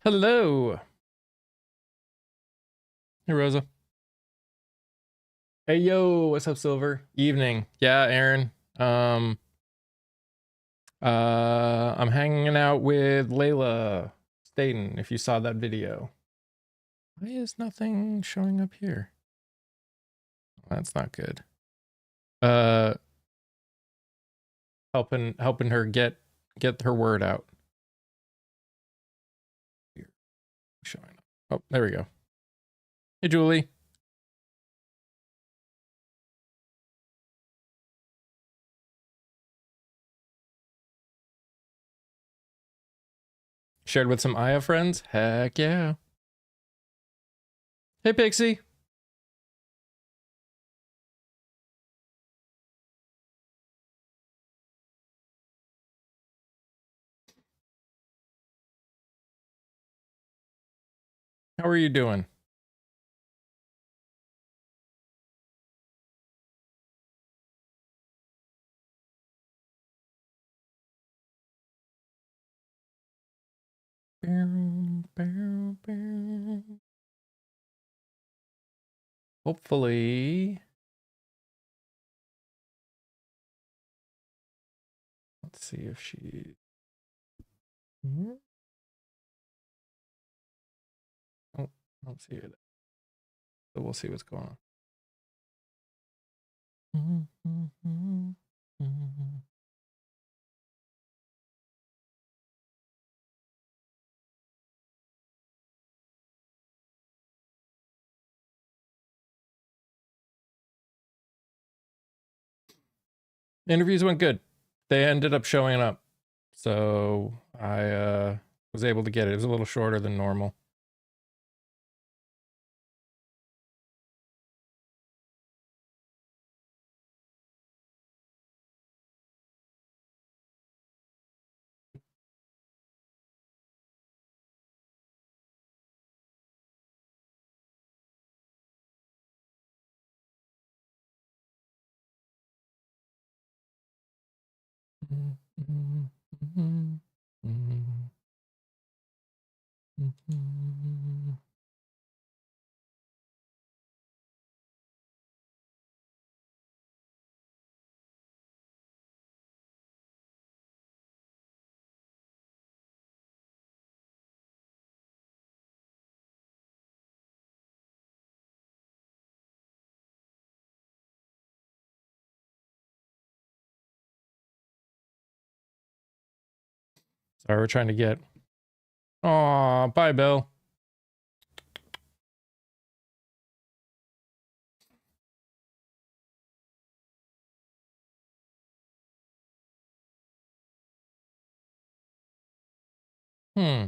Hello. Hey, Rosa. Hey, yo, what's up, Silver? Evening. Yeah, Aaron. I'm hanging out with Leila, Staton, if you saw that video. Why is nothing showing up here? That's not good. Helping her get her word out. Showing up. Oh, there we go. Hey, Julie. Shared with some Aya friends? Heck yeah. Hey, Pixie. How are you doing? Hopefully. Let's see if she... Oh, I don't see it. So we'll see what's going on. Interviews went good. They ended up showing up. So I was able to get it. It was a little shorter than normal. Sorry, we're trying to get... Aw, bye, Bill. Hmm.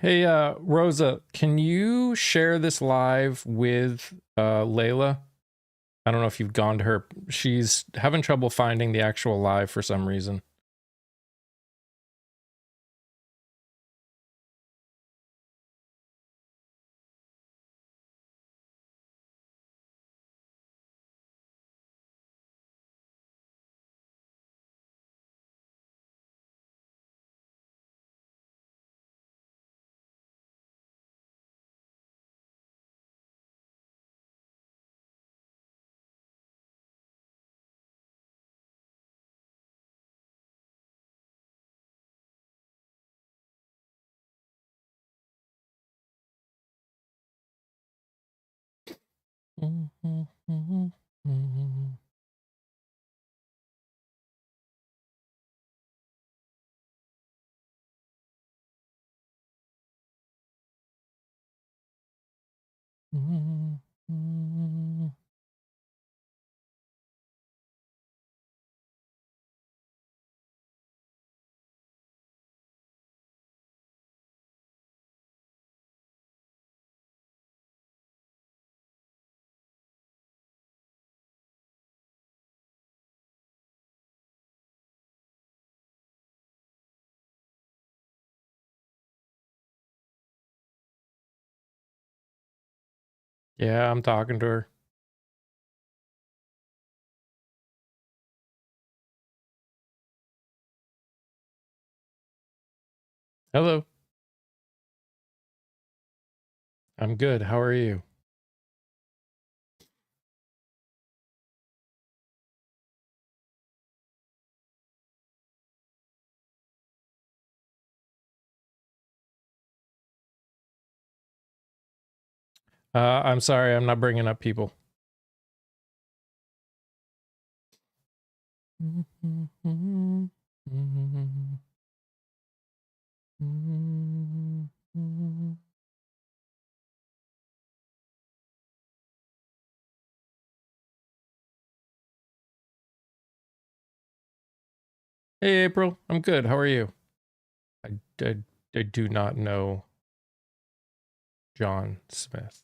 Hey, Rosa, can you share this live with Leila? I don't know if you've gone to her. She's having trouble finding the actual live for some reason. Yeah, I'm talking to her. Hello. I'm good. How are you? I'm sorry, I'm not bringing up people. Hey, April. I'm good. How are you? I do not know John Smith.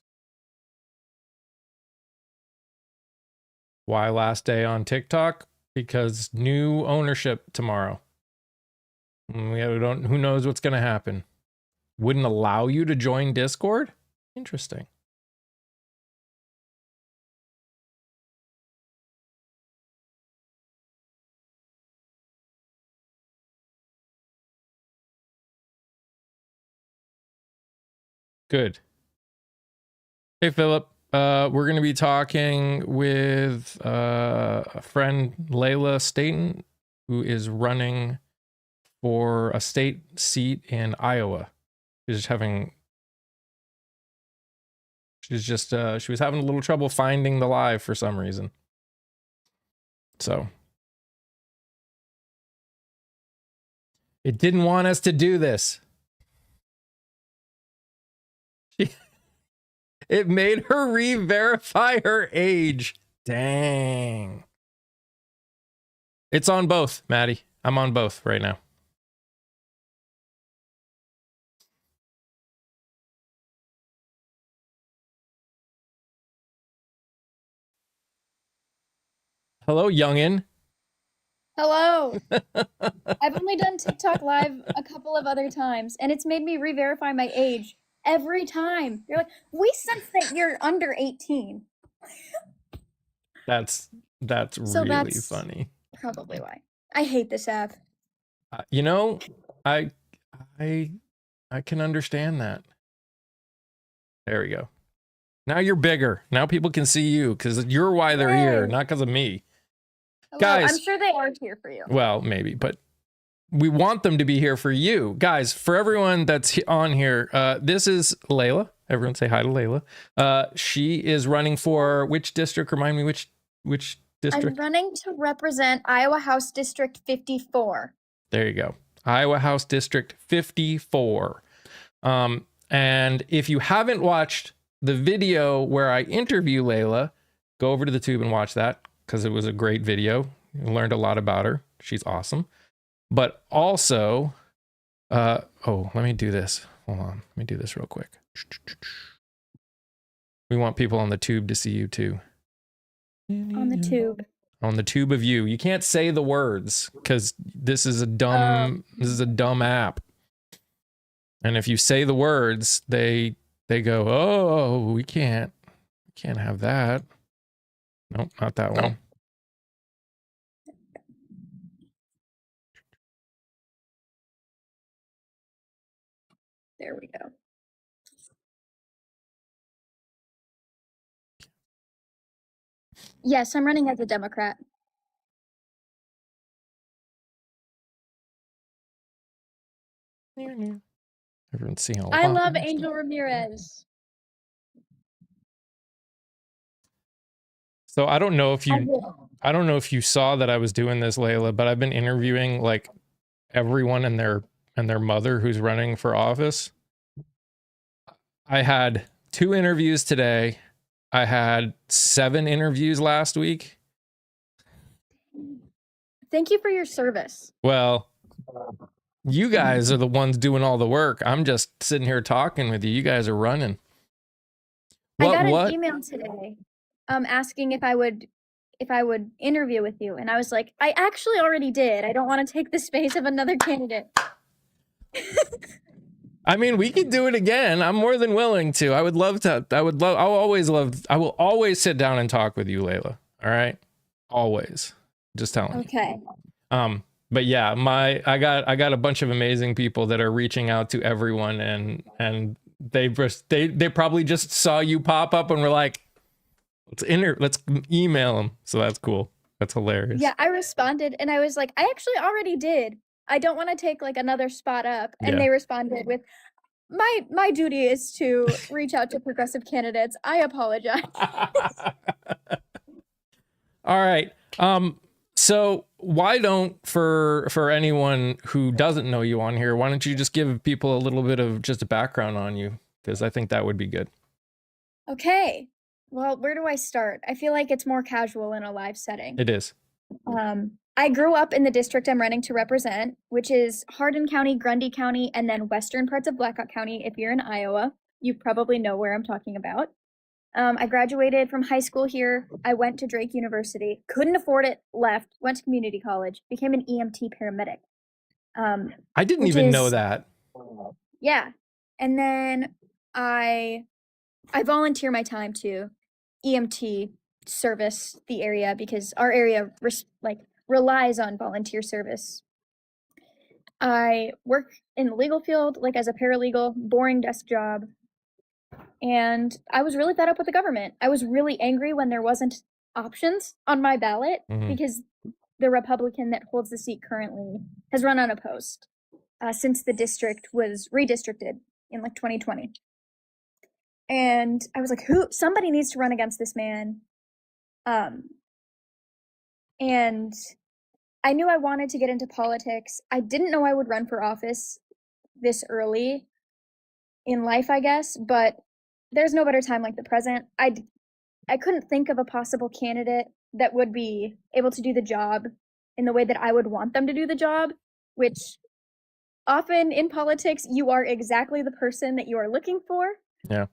Why last day on TikTok? Because new ownership tomorrow. Who knows what's going to happen. Wouldn't allow you to join Discord? Interesting. Good. Hey, Philip. We're going to be talking with a friend, Leila Staton, who is running for a state seat in Iowa. She was having a little trouble finding the live for some reason. So it didn't want us to do this. It made her re-verify her age. Dang. It's on both, Maddie. I'm on both right now. Hello, youngin. Hello. I've only done TikTok live a couple of other times, and it's made me re-verify my age every time. You're like, we sense that you're under 18. That's So really that's funny. probably why. I hate this app. You know, I can understand that. There we go. Now you're bigger. Now people can see you because you're why they're here, not because of me. Hello, Guys, I'm sure they are here for you. Well, maybe, but we want them to be here for you. Guys, for everyone that's on here, this is Leila. Everyone say hi to Leila. She is running for which district? Remind me which district? I'm running to represent Iowa House District 54. There you go. Iowa House District 54. And if you haven't watched the video where I interview Leila, go over to the tube and watch that because it was a great video. You learned a lot about her. She's awesome. But also, let me do this. Hold on. Let me do this real quick. We want people on the tube to see you too. On the tube. On the tube of you. You can't say the words because this is a dumb app. And if you say the words, they go, oh, we can't have that. Nope, not that one. There we go. Yes, I'm running as a Democrat. Everyone's seeing I love Angel Ramirez. So I don't know if you saw that I was doing this, Leila, but I've been interviewing like everyone and their mother who's running for office. I had 2 interviews today. I had 7 interviews last week. Thank you for your service. Well, you guys are the ones doing all the work. I'm just sitting here talking with you. You guys are running. I got an email today asking if I would interview with you, and I was like, I actually already did. I don't want to take the space of another candidate. I mean, we could do it again. I'm more than willing to. I will always sit down and talk with you, Leila. All right? Always. Just telling you. Okay. But yeah, I got a bunch of amazing people that are reaching out to everyone, and they probably just saw you pop up and were like, let's email them. So that's cool. That's hilarious. Yeah, I responded and I was like, I actually already did. I don't want to take like another spot up. And they responded with, my duty is to reach out to progressive candidates. I apologize. All right. So why don't, for anyone who doesn't know you on here, why don't you just give people a little bit of just a background on you? Because I think that would be good. Okay. Well, where do I start? I feel like it's more casual in a live setting. It is. I grew up in the district I'm running to represent, which is Hardin County, Grundy County, and then western parts of Blackhawk County. If you're in Iowa, you probably know where I'm talking about. I graduated from high school here. I went to Drake University, couldn't afford it, left, went to community college, became an EMT paramedic. I didn't even know that. Yeah. And then I volunteer my time to EMT service the area because our area relies on volunteer service. I work in the legal field, like as a paralegal, boring desk job. And I was really fed up with the government. I was really angry when there wasn't options on my ballot because the Republican that holds the seat currently has run unopposed since the district was redistricted in like 2020. And I was like, somebody needs to run against this man. And I knew I wanted to get into politics. I didn't know I would run for office this early in life, I guess, but there's no better time like the present. I couldn't think of a possible candidate that would be able to do the job in the way that I would want them to do the job, which often in politics, you are exactly the person that you are looking for. Yeah.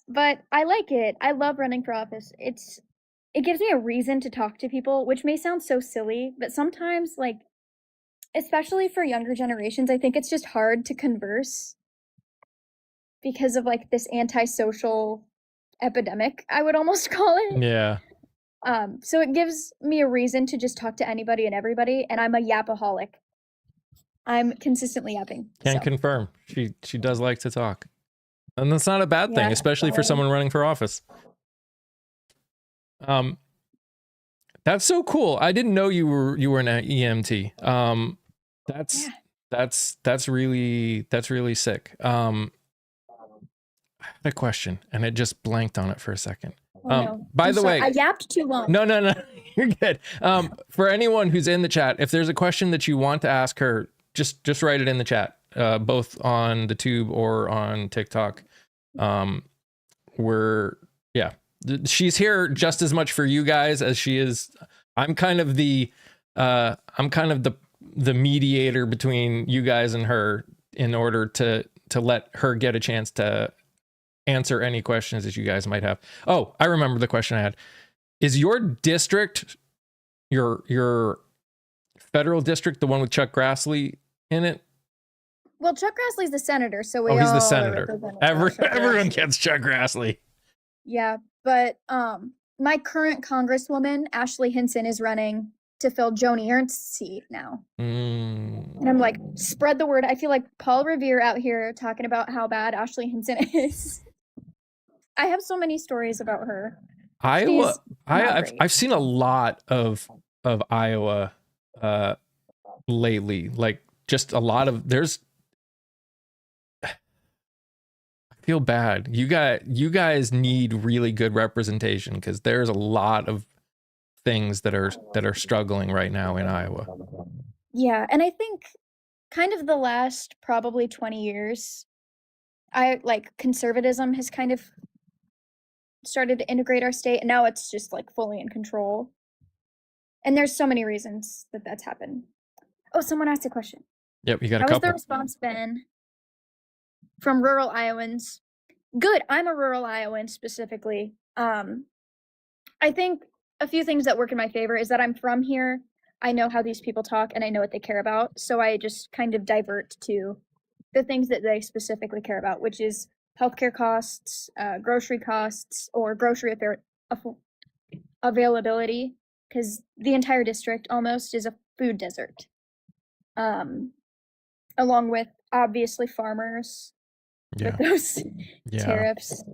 But I like it. I love running for office. It gives me a reason to talk to people, which may sound so silly, but sometimes, like, especially for younger generations, I think it's just hard to converse because of like this antisocial epidemic, I would almost call it. Yeah. So it gives me a reason to just talk to anybody and everybody, and I'm a yapaholic. I'm consistently yapping. Can confirm. She does like to talk. And that's not a bad thing, especially for someone running for office. That's so cool. I didn't know you were an EMT. That's really sick. I had a question and it just blanked on it for a second. No. By the way, I yapped too long. No, you're good. For anyone who's in the chat, if there's a question that you want to ask her, just write it in the chat, both on the tube or on TikTok. She's here just as much for you guys as she is. I'm kind of the mediator between you guys and her in order to to let her get a chance to answer any questions that you guys might have. Oh, I remember the question I had. Is your district, your federal district, the one with Chuck Grassley in it? Well, Chuck Grassley's the senator, so we he's all the are senator. represented by Chuck Everyone Grassley. gets Chuck Grassley. Yeah, but my current congresswoman, Ashley Hinson, is running to fill Joni Ernst's seat now. And I'm like, spread the word. I feel like Paul Revere out here talking about how bad Ashley Hinson is. I have so many stories about her. Iowa, I've seen a lot of Iowa lately. Like just a lot of I feel bad. You guys need really good representation because there's a lot of things that are struggling right now in Iowa. Yeah, and I think kind of the last probably 20 years, conservatism has kind of started to integrate our state, and now it's just like fully in control. And there's so many reasons that that's happened. Oh, someone asked a question. Yep, you got a couple. How has the response been from rural Iowans? Good. I'm a rural Iowan specifically. I think a few things that work in my favor is that I'm from here. I know how these people talk and I know what they care about. So I just kind of divert to the things that they specifically care about, which is healthcare costs, grocery costs, or grocery availability, because the entire district almost is a food desert. Along with obviously farmers with those tariffs,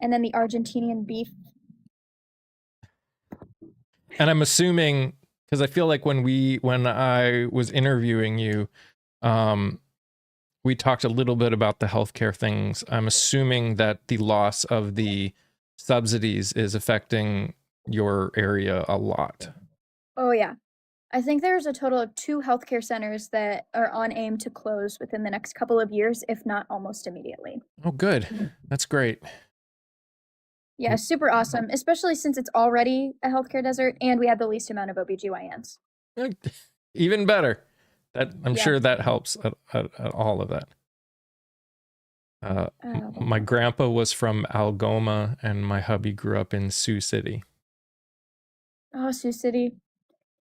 and then the Argentinian beef. And I'm assuming, because I feel like when I was interviewing you, we talked a little bit about the healthcare things. I'm assuming that the loss of the subsidies is affecting your area a lot. Oh yeah. I think there's a total of 2 healthcare centers that are on aim to close within the next couple of years, if not almost immediately. Oh, good. That's great. Yeah, super awesome, especially since it's already a healthcare desert and we have the least amount of OBGYNs. Even better. I'm sure that helps at all of that. My grandpa was from Algoma and my hubby grew up in Sioux City. Oh, Sioux City.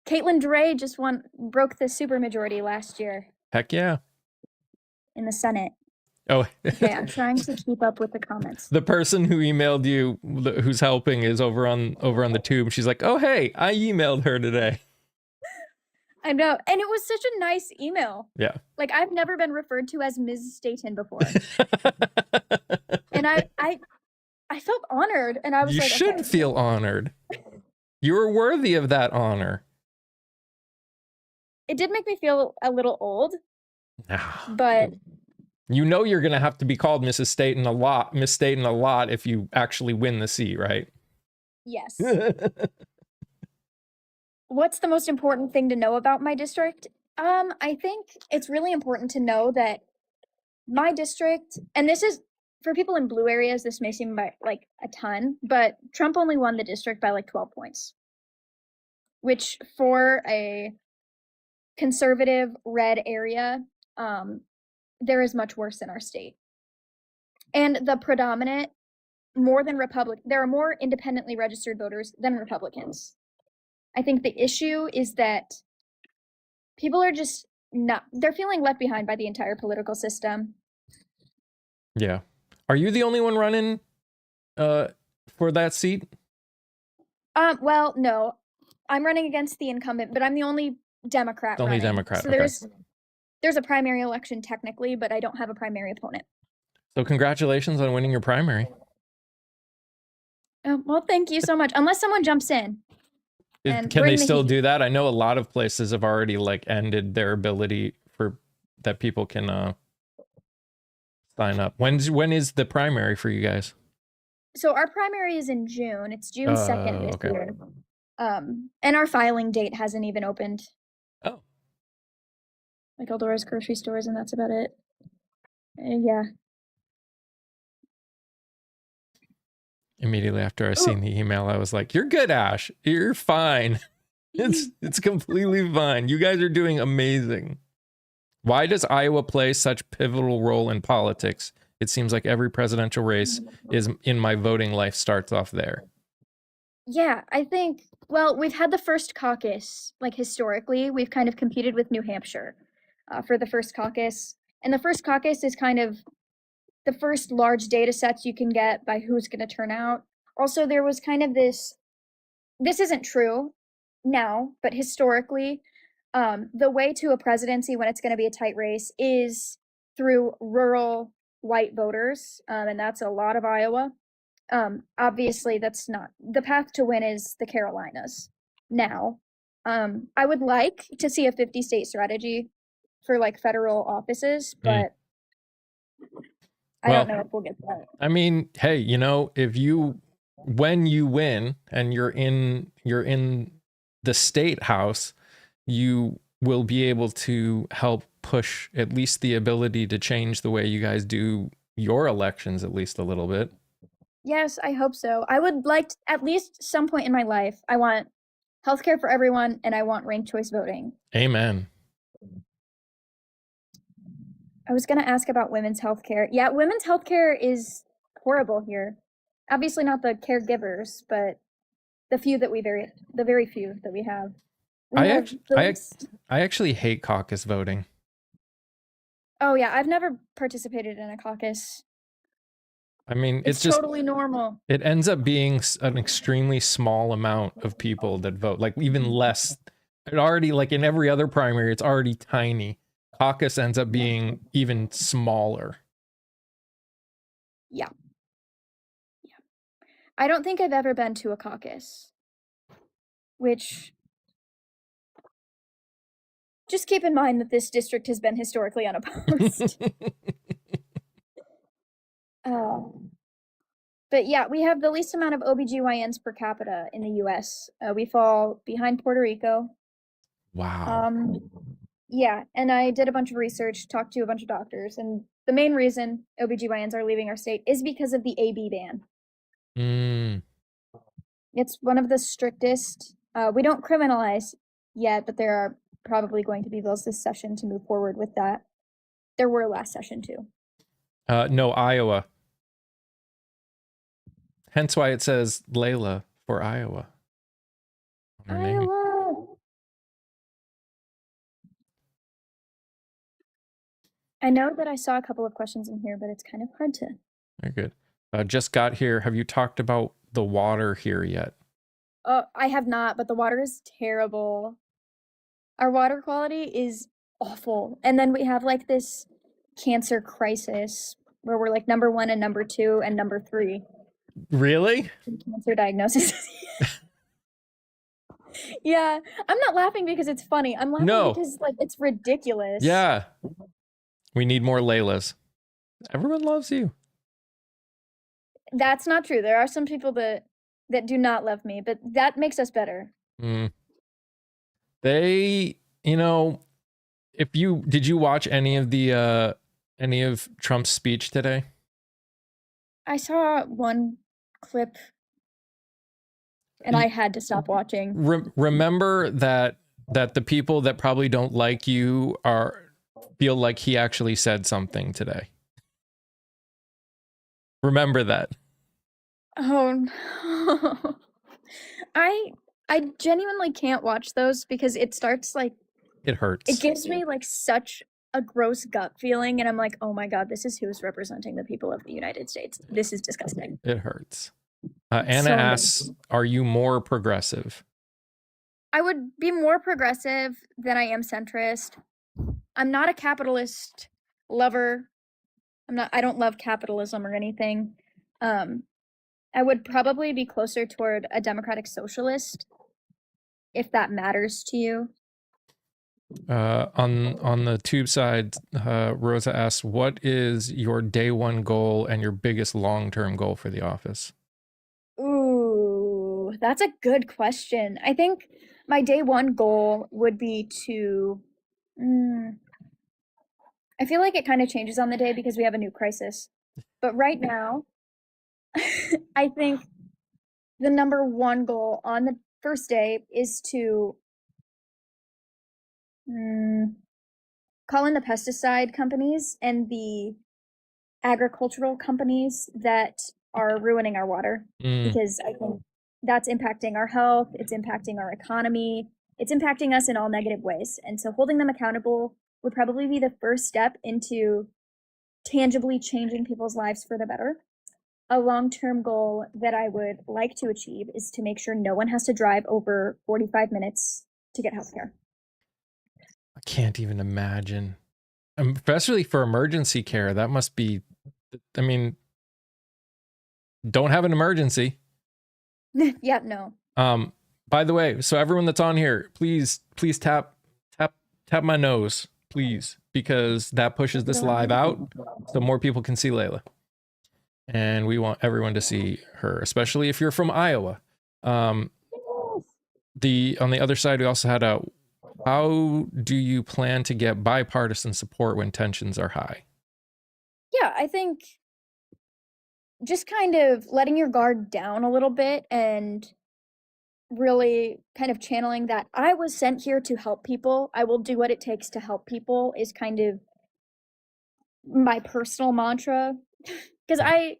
Caitlin Dre just broke the supermajority last year. Heck yeah. In the Senate. Oh. Okay, I'm trying to keep up with the comments. The person who emailed you, who's helping, is over on the tube. She's like, oh, hey, I emailed her today. I know. And it was such a nice email. Yeah. Like, I've never been referred to as Ms. Staton before. And I felt honored. And I was like, you should feel honored. You're worthy of that honor. It did make me feel a little old. But you know you're going to have to be called Mrs. Staton a lot, Miss Staton a lot if you actually win the seat, right? Yes. What's the most important thing to know about my district? I think it's really important to know that my district, and this is, for people in blue areas, this may seem like a ton, but Trump only won the district by like 12 points. Which for a conservative red area, there is much worse in our state. And the predominant, there are more independently registered voters than Republicans. I think the issue is that people are just they're feeling left behind by the entire political system. Yeah. Are you the only one running for that seat? Well, no. I'm running against the incumbent, but I'm the only Democrat running. Only Democrat, so okay. There's a primary election technically, but I don't have a primary opponent. So congratulations on winning your primary. Oh, well, thank you so much. Unless someone jumps in. Can they still do that? I know a lot of places have already like ended their ability for that people can sign up. When is the primary for you guys? So our primary is in June. It's June 2nd this year. And our filing date hasn't even opened. Oh. Like Eldora's grocery stores, and that's about it. Yeah. Immediately after I seen the email, I was like, "You're good, Ash. You're fine. It's completely fine. You guys are doing amazing." Why does Iowa play such pivotal role in politics? It seems like every presidential race is in my voting life starts off there. Yeah, I think, well, we've had the first caucus, like historically, we've kind of competed with New Hampshire for the first caucus. And the first caucus is kind of the first large data sets you can get by who's going to turn out. Also, there was kind of this isn't true now, but historically, the way to a presidency when it's going to be a tight race is through rural white voters, and that's a lot of Iowa. Obviously, that's not the path to win is the Carolinas now. I would like to see a 50 state strategy for like federal offices, but I don't Well, know if we'll get that. I mean, hey, you know, if you when you win and you're in the state house, you will be able to help push at least the ability to change the way you guys do your elections at least a little bit. Yes, I hope so. I would like at least some point in my life, I want healthcare for everyone and I want ranked choice voting. Amen. I was going to ask about women's healthcare. Yeah, women's healthcare is horrible here. Obviously not the caregivers, but the very few that we have. We I have actually the I least. I actually hate caucus voting. Oh yeah, I've never participated in a caucus. I mean, It's totally normal. it ends up being an extremely small amount of people that vote, like even less. It already, like in every other primary, it's already tiny. Caucus ends up being even smaller. Yeah. Yeah. I don't think I've ever been to a caucus, which just keep in mind that this district has been historically unopposed. But yeah, we have the least amount of OBGYNs per capita in the US. We fall behind Puerto Rico. Wow. Yeah, and I did a bunch of research, talked to a bunch of doctors, and the main reason OBGYNs are leaving our state is because of the AB ban. Mm. It's one of the strictest. We don't criminalize yet, but there are probably going to be bills this session to move forward with that. There were last session too. No, Iowa. Hence why it says Leila for Iowa. Her name. Iowa. I know that I saw a couple of questions in here, but it's kind of hard to. Very good. Just got here. Have you talked about the water here yet? I have not, but the water is terrible. Our water quality is awful. And then we have like this cancer crisis where we're like number 1 and number 2 and number 3 Really? in cancer diagnosis. Yeah, I'm not laughing because it's funny. I'm laughing No. because like it's ridiculous. Yeah. We need more Leilas. Everyone loves you. That's not true. There are some people that do not love me, but that makes us better. Mm. They, you know, did you watch any of Trump's speech today? I saw one clip and I had to stop watching. Remember that the people that probably don't like you feel like he actually said something today. Remember that. Oh no. I genuinely can't watch those because it starts like It hurts. it gives me like such a gross gut feeling and I'm like, "Oh my god, this is who's representing the people of the United States. This is disgusting." It hurts. Anna So asks, are you more progressive? I would be more progressive than I am centrist. I'm not a capitalist lover. I don't love capitalism or anything. I would probably be closer toward a democratic socialist if that matters to you. On the tube side, Rosa asks, what is your day one goal and your biggest long-term goal for the office? Ooh, that's a good question. I think my day one goal would be to. I feel like it kind of changes on the day because we have a new crisis. But right now, I think the number one goal on the first day is to call in the pesticide companies and the agricultural companies that are ruining our water, because I think that's impacting our health, it's impacting our economy, it's impacting us in all negative ways. And so holding them accountable would probably be the first step into tangibly changing people's lives for the better. A long-term goal that I would like to achieve is to make sure no one has to drive over 45 minutes to get healthcare. I can't even imagine. Especially for emergency care, that must be, I mean, don't have an emergency. Yeah, no. By the way, so everyone that's on here, please tap my nose, please, because that pushes this live out so more people can see Leila. And we want everyone to see her, especially if you're from Iowa. On the other side, we also had how do you plan to get bipartisan support when tensions are high? Yeah, I think just kind of letting your guard down a little bit and really kind of channeling that I was sent here to help people. I will do what it takes to help people is kind of my personal mantra. Because I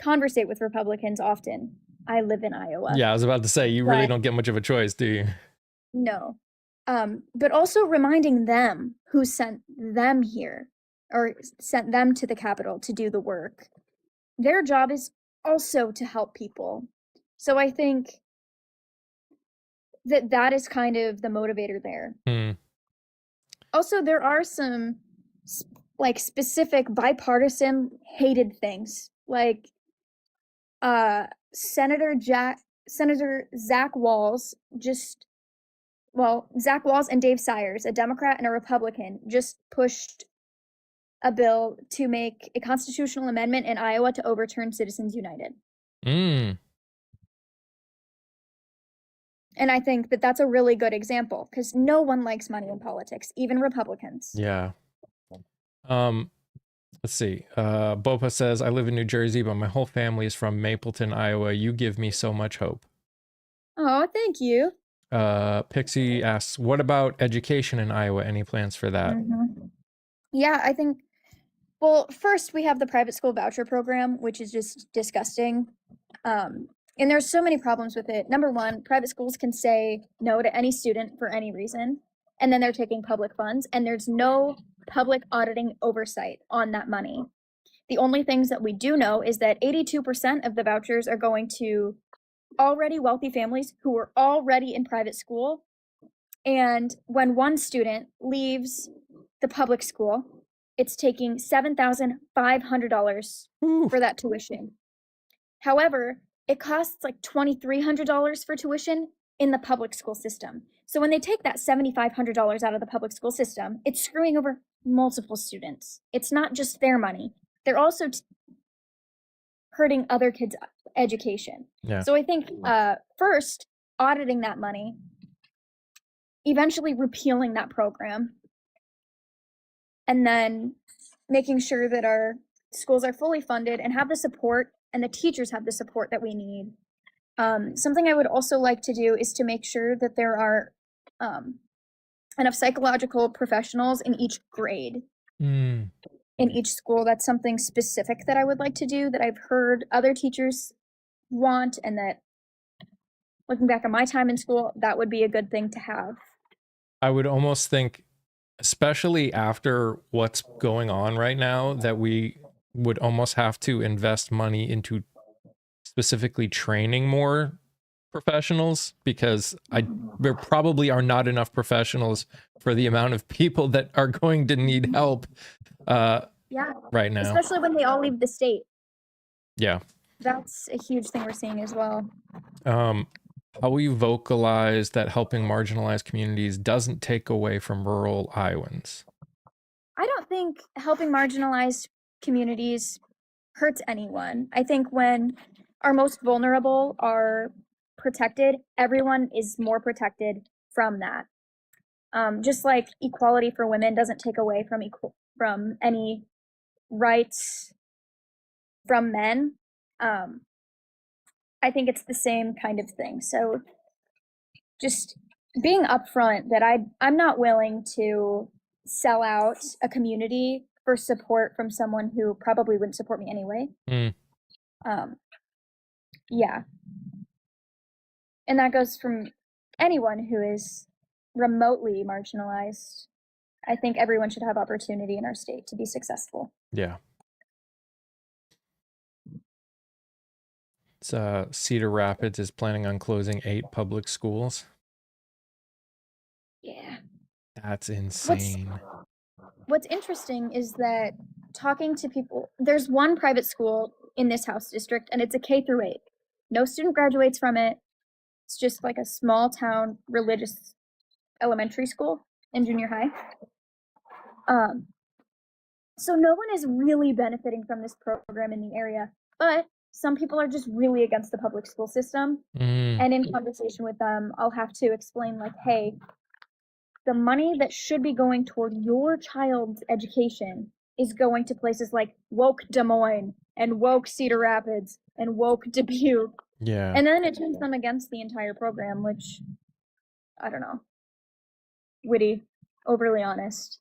conversate with Republicans often. I live in Iowa. Yeah, I was about to say, you really don't get much of a choice, do you? No. But also reminding them who sent them here or sent them to the Capitol to do the work. Their job is also to help people. So I think that is kind of the motivator there. Also, there are some like specific bipartisan hated things, like Senator Zach Walz Zach Walz and Dave Sires, a Democrat and a Republican, just pushed a bill to make a constitutional amendment in Iowa to overturn Citizens United. And I think that that's a really good example because no one likes money in politics, even Republicans. Yeah. Let's see. Bopa says, I live in New Jersey, but my whole family is from Mapleton, Iowa. You give me so much hope. Oh, thank you. Pixie asks, what about education in Iowa? Any plans for that? Yeah, I think, well, first we have the private school voucher program, which is just disgusting. And there's so many problems with it. Number one, private schools can say no to any student for any reason, and then they're taking public funds, and there's no public auditing oversight on that money. The only things that we do know is that 82% of the vouchers are going to already wealthy families who were already in private school. And when one student leaves the public school, it's taking $7,500 for that tuition. However, it costs like $2,300 for tuition in the public school system. So when they take that $7,500 out of the public school system, it's screwing over multiple students. It's not just their money. They're also hurting other kids' education. Yeah. So I think first, auditing that money, eventually repealing that program, and then making sure that our schools are fully funded and have the support and the teachers have the support that we need. Something I would also like to do is to make sure that there are enough psychological professionals in each grade. In each school. That's something specific that I would like to do that I've heard other teachers want, and that looking back on my time in school, that would be a good thing to have. I would almost think, especially after what's going on right now, that we would almost have to invest money into specifically training more professionals, because there probably are not enough professionals for the amount of people that are going to need help right now. Especially when they all leave the state. Yeah. That's a huge thing we're seeing as well. How will you vocalize that helping marginalized communities doesn't take away from rural Iowans? I don't think helping marginalized communities hurts anyone. I think when our most vulnerable are protected, everyone is more protected from that. Just like equality for women doesn't take away from any rights from men. I think it's the same kind of thing. So just being upfront that I'm not willing to sell out a community for support from someone who probably wouldn't support me anyway. Yeah. And that goes from anyone who is remotely marginalized. I think everyone should have opportunity in our state to be successful. Yeah. Cedar Rapids is planning on closing 8 public schools. Yeah. That's insane. What's interesting is that talking to people, there's one private school in this House district, and it's a K through 8. No student graduates from it. It's just like a small town religious elementary school and junior high. So no one is really benefiting from this program in the area, but some people are just really against the public school system. And in conversation with them, I'll have to explain, like, hey, the money that should be going toward your child's education is going to places like woke Des Moines and woke Cedar Rapids and woke Dubuque. Yeah. And then it turns them against the entire program, which, I don't know, witty, overly honest.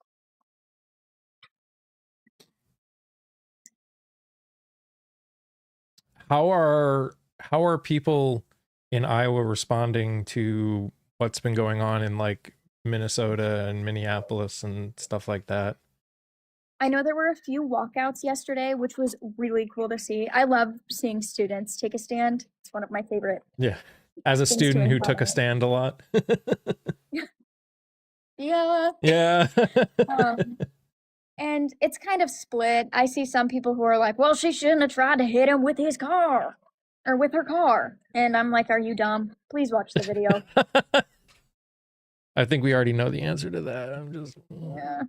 How are people in Iowa responding to what's been going on in like Minnesota and Minneapolis and stuff like that? I know there were a few walkouts yesterday, which was really cool to see. I love seeing students take a stand. It's one of my favorite. Yeah. As a student who took a stand a lot. Yeah. Yeah. And it's kind of split. I see some people who are like, well, she shouldn't have tried to hit him with his car or with her car. And I'm like, are you dumb? Please watch the video. I think we already know the answer to that. I'm just... Yeah.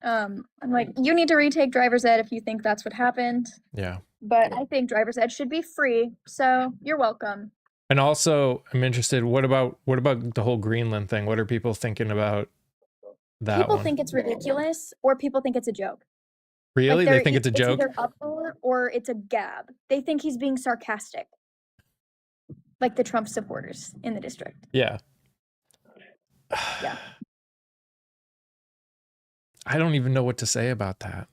I'm like, you need to retake driver's ed if you think that's what happened. Yeah. But I think driver's ed should be free. So you're welcome. And also, I'm interested, what about the whole Greenland thing? What are people thinking about that People one? think it's ridiculous, or people think it's a joke. Really? Like they think it's a joke? Either up or it's a gab. They think he's being sarcastic. Like the Trump supporters in the district. Yeah. Yeah. I don't even know what to say about that.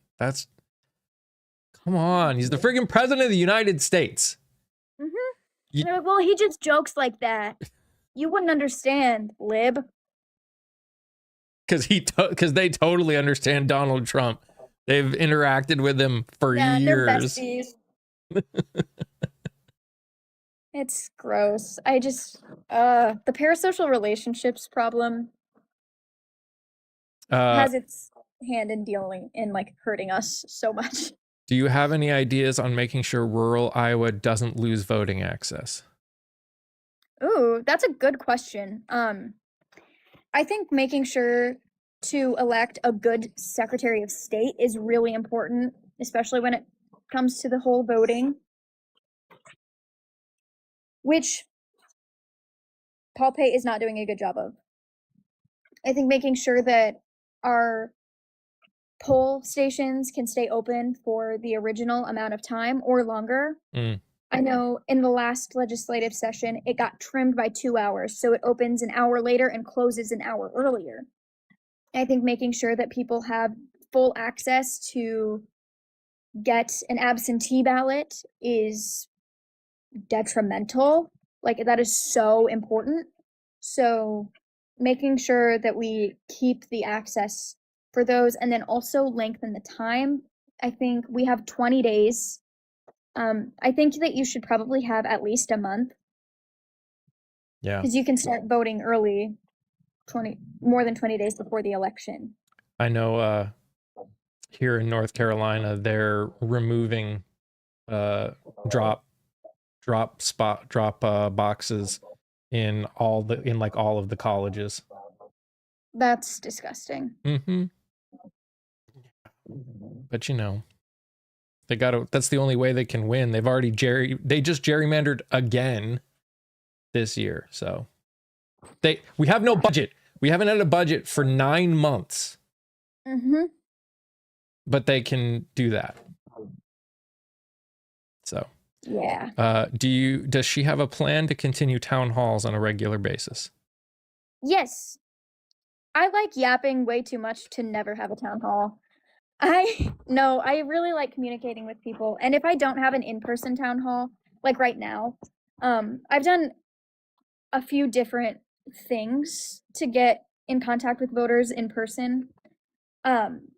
Come on. He's the friggin' president of the United States. Mm-hmm. They're like, well, he just jokes like that. You wouldn't understand, lib. Because they totally understand Donald Trump. They've interacted with him for years. They're besties. It's gross. I just the parasocial relationships problem has its hand in dealing in like hurting us so much. Do you have any ideas on making sure rural Iowa doesn't lose voting access? Ooh, that's a good question. I think making sure to elect a good Secretary of State is really important, especially when it comes to the whole voting, which Paul Pate is not doing a good job of. I think making sure that our poll stations can stay open for the original amount of time or longer. I know in the last legislative session, it got trimmed by 2 hours. So it opens an hour later and closes an hour earlier. I think making sure that people have full access to get an absentee ballot is detrimental. Like, that is so important. So making sure that we keep the access for those and then also lengthen the time. I think we have 20 days. I think that you should probably have at least a month. Yeah. Because you can start voting early, more than 20 days before the election. I know here in North Carolina, they're removing drop boxes in all of the colleges. That's disgusting. Mm-hmm. But you know, that's the only way they can win. They just gerrymandered again this year. So we have no budget. We haven't had a budget for 9 months. Mm-hmm. But they can do that. So yeah. Does she have a plan to continue town halls on a regular basis? Yes. I like yapping way too much to never have a town hall. I really like communicating with people, and if I don't have an in-person town hall, like right now, I've done a few different things to get in contact with voters in person. Um,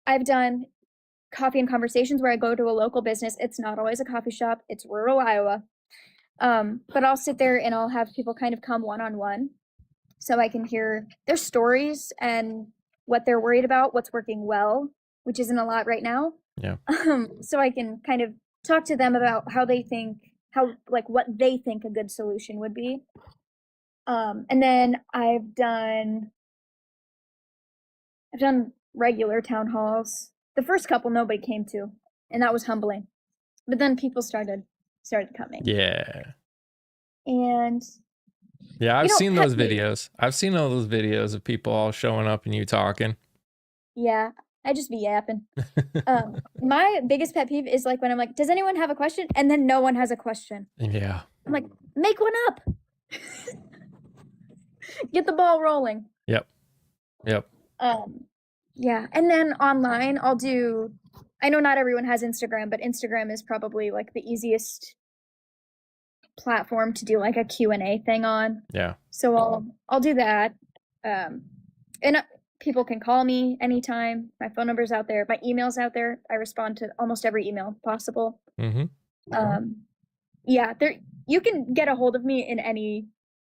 I've done coffee and conversations where I go to a local business. It's not always a coffee shop, it's rural Iowa. But I'll sit there and I'll have people kind of come one-on-one so I can hear their stories and what they're worried about, what's working well, which isn't a lot right now. Yeah. So I can kind of talk to them about how they think, what they think a good solution would be. And then I've done regular town halls. The first couple nobody came to, and that was humbling. But then people started coming. Yeah. And yeah, I've seen pet those peeve. videos. I've seen all those videos of people all showing up and you talking. Yeah, I just be yapping. My biggest pet peeve is like when I'm like, does anyone have a question? And then no one has a question. Yeah. I'm like, make one up. Get the ball rolling. Yep. Yeah. And then online, I know not everyone has Instagram, but Instagram is probably like the easiest platform to do like a Q&A thing on. Yeah. So I'll do that. And people can call me anytime. My phone number's out there. My email's out there. I respond to almost every email possible. Yeah, you can get a hold of me in any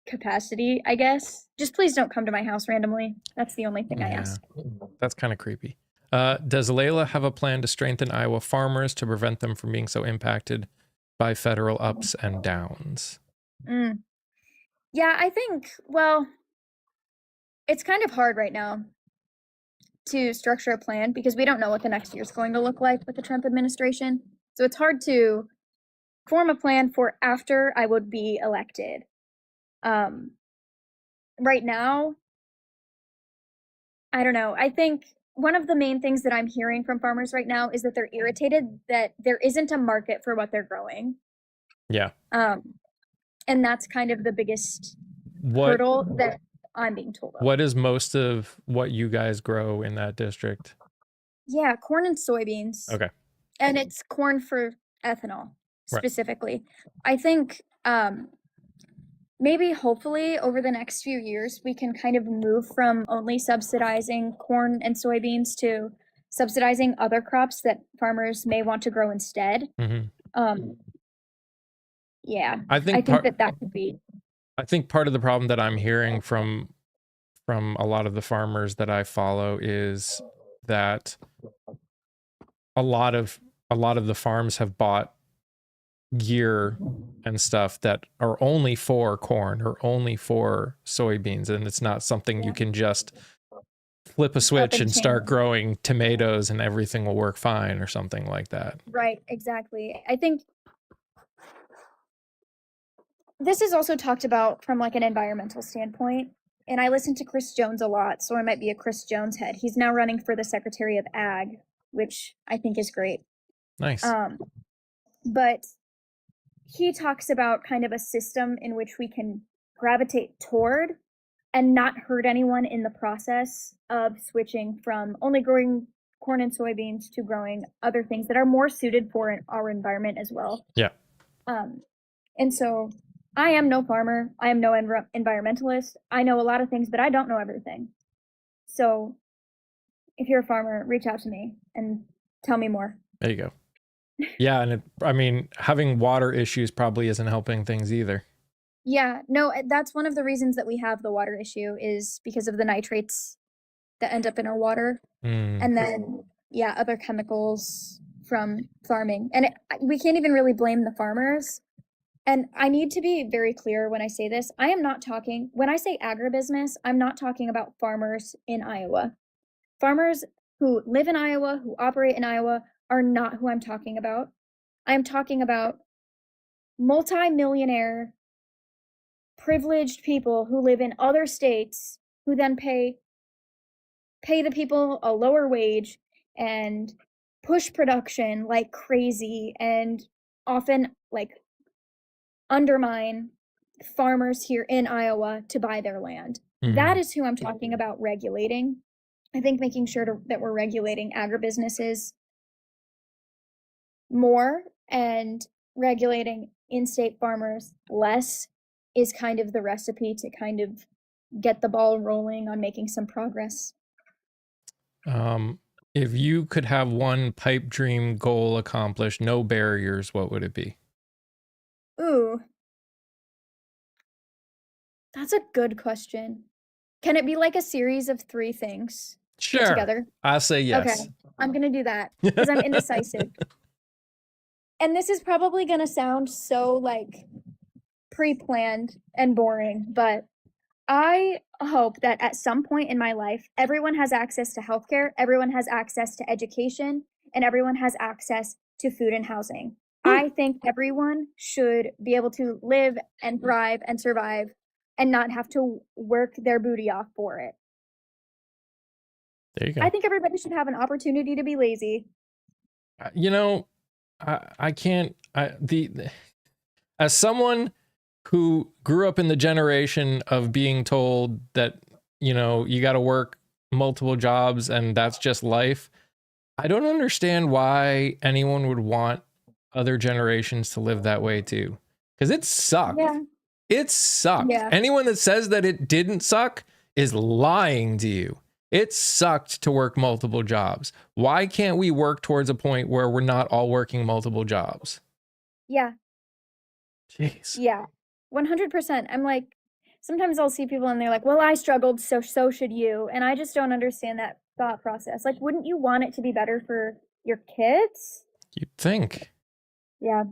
capacity, I guess. Just please don't come to my house randomly. That's the only thing I ask. That's kind of creepy. Does Leila have a plan to strengthen Iowa farmers to prevent them from being so impacted by federal ups and downs? Yeah, I think, well, it's kind of hard right now to structure a plan because we don't know what the next year is going to look like with the Trump administration. So it's hard to form a plan for after I would be elected. Right now, I don't know. I think one of the main things that I'm hearing from farmers right now is that they're irritated that there isn't a market for what they're growing. Yeah. And that's kind of the biggest hurdle that I'm being told of. What is most of what you guys grow in that district? Yeah, corn and soybeans. Okay. And it's corn for ethanol specifically. Right. I think maybe hopefully over the next few years we can kind of move from only subsidizing corn and soybeans to subsidizing other crops that farmers may want to grow instead. Yeah, I think that could be. I think part of the problem that I'm hearing from a lot of the farmers that I follow is that a lot of the farms have bought gear and stuff that are only for corn or only for soybeans, and it's not something you can just flip a switch and start growing tomatoes and everything will work fine or something like that. Right, exactly. I think this is also talked about from like an environmental standpoint, and I listen to Chris Jones a lot, so I might be a Chris Jones head. He's now running for the Secretary of Ag, which I think is great. Nice. But he talks about kind of a system in which we can gravitate toward and not hurt anyone in the process of switching from only growing corn and soybeans to growing other things that are more suited for our environment as well. Yeah. And so I am no farmer. I am no environmentalist. I know a lot of things, but I don't know everything. So if you're a farmer, reach out to me and tell me more. There you go. Yeah, and I mean, having water issues probably isn't helping things either. Yeah, no, that's one of the reasons that we have the water issue is because of the nitrates that end up in our water. And then, yeah, other chemicals from farming. And we can't even really blame the farmers. And I need to be very clear when I say this. I am not talking, when I say agribusiness, I'm not talking about farmers in Iowa. Farmers who live in Iowa, who operate in Iowa, are not who I'm talking about. I'm talking about multi-millionaire, privileged people who live in other states who then pay the people a lower wage and push production like crazy and often like undermine farmers here in Iowa to buy their land. That is who I'm talking about regulating. I think making sure that we're regulating agribusinesses more and regulating in-state farmers less is kind of the recipe to kind of get the ball rolling on making some progress. If you could have one pipe dream goal accomplished, no barriers, what would it be? Ooh, that's a good question. Can it be like a series of 3 things put Sure. together? I say Okay, yes. I'm gonna do that because I'm indecisive. And this is probably gonna sound so like pre-planned and boring, but I hope that at some point in my life, everyone has access to healthcare, everyone has access to education, and everyone has access to food and housing. I think everyone should be able to live and thrive and survive and not have to work their booty off for it. There you I go. think everybody should have an opportunity to be lazy. You know, I can't, as someone who grew up in the generation of being told that, you know, you got to work multiple jobs and that's just life. I don't understand why anyone would want other generations to live that way too. Because it sucked. Yeah. It sucked. Yeah. Anyone that says that it didn't suck is lying to you. It sucked to work multiple jobs. Why can't we work towards a point where we're not all working multiple jobs? Yeah. Jeez. Yeah. 100%. I'm like, sometimes I'll see people and they're like, well, I struggled, so should you. And I just don't understand that thought process. Like, wouldn't you want it to be better for your kids? You'd think. Yeah.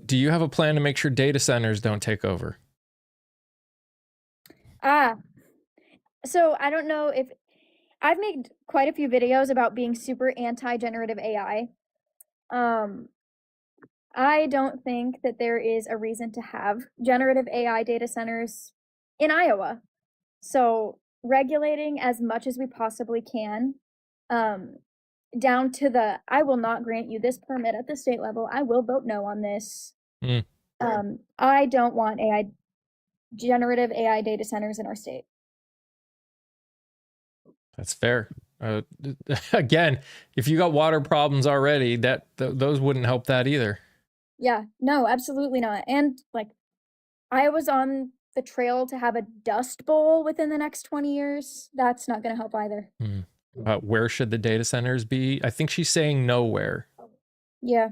Do you have a plan to make sure data centers don't take over? So I don't know if I've made quite a few videos about being super anti-generative AI. I don't think that there is a reason to have generative AI data centers in Iowa. So regulating as much as we possibly can, down to the I will not grant you this permit at the state level. I will vote no on this. I don't want generative AI data centers in our state. That's fair. Again, if you got water problems already, those wouldn't help that either. Yeah, no, absolutely not. And like, I was on the trail to have a dust bowl within the next 20 years. That's not going to help either. Where should the data centers be? I think she's saying nowhere. Yeah.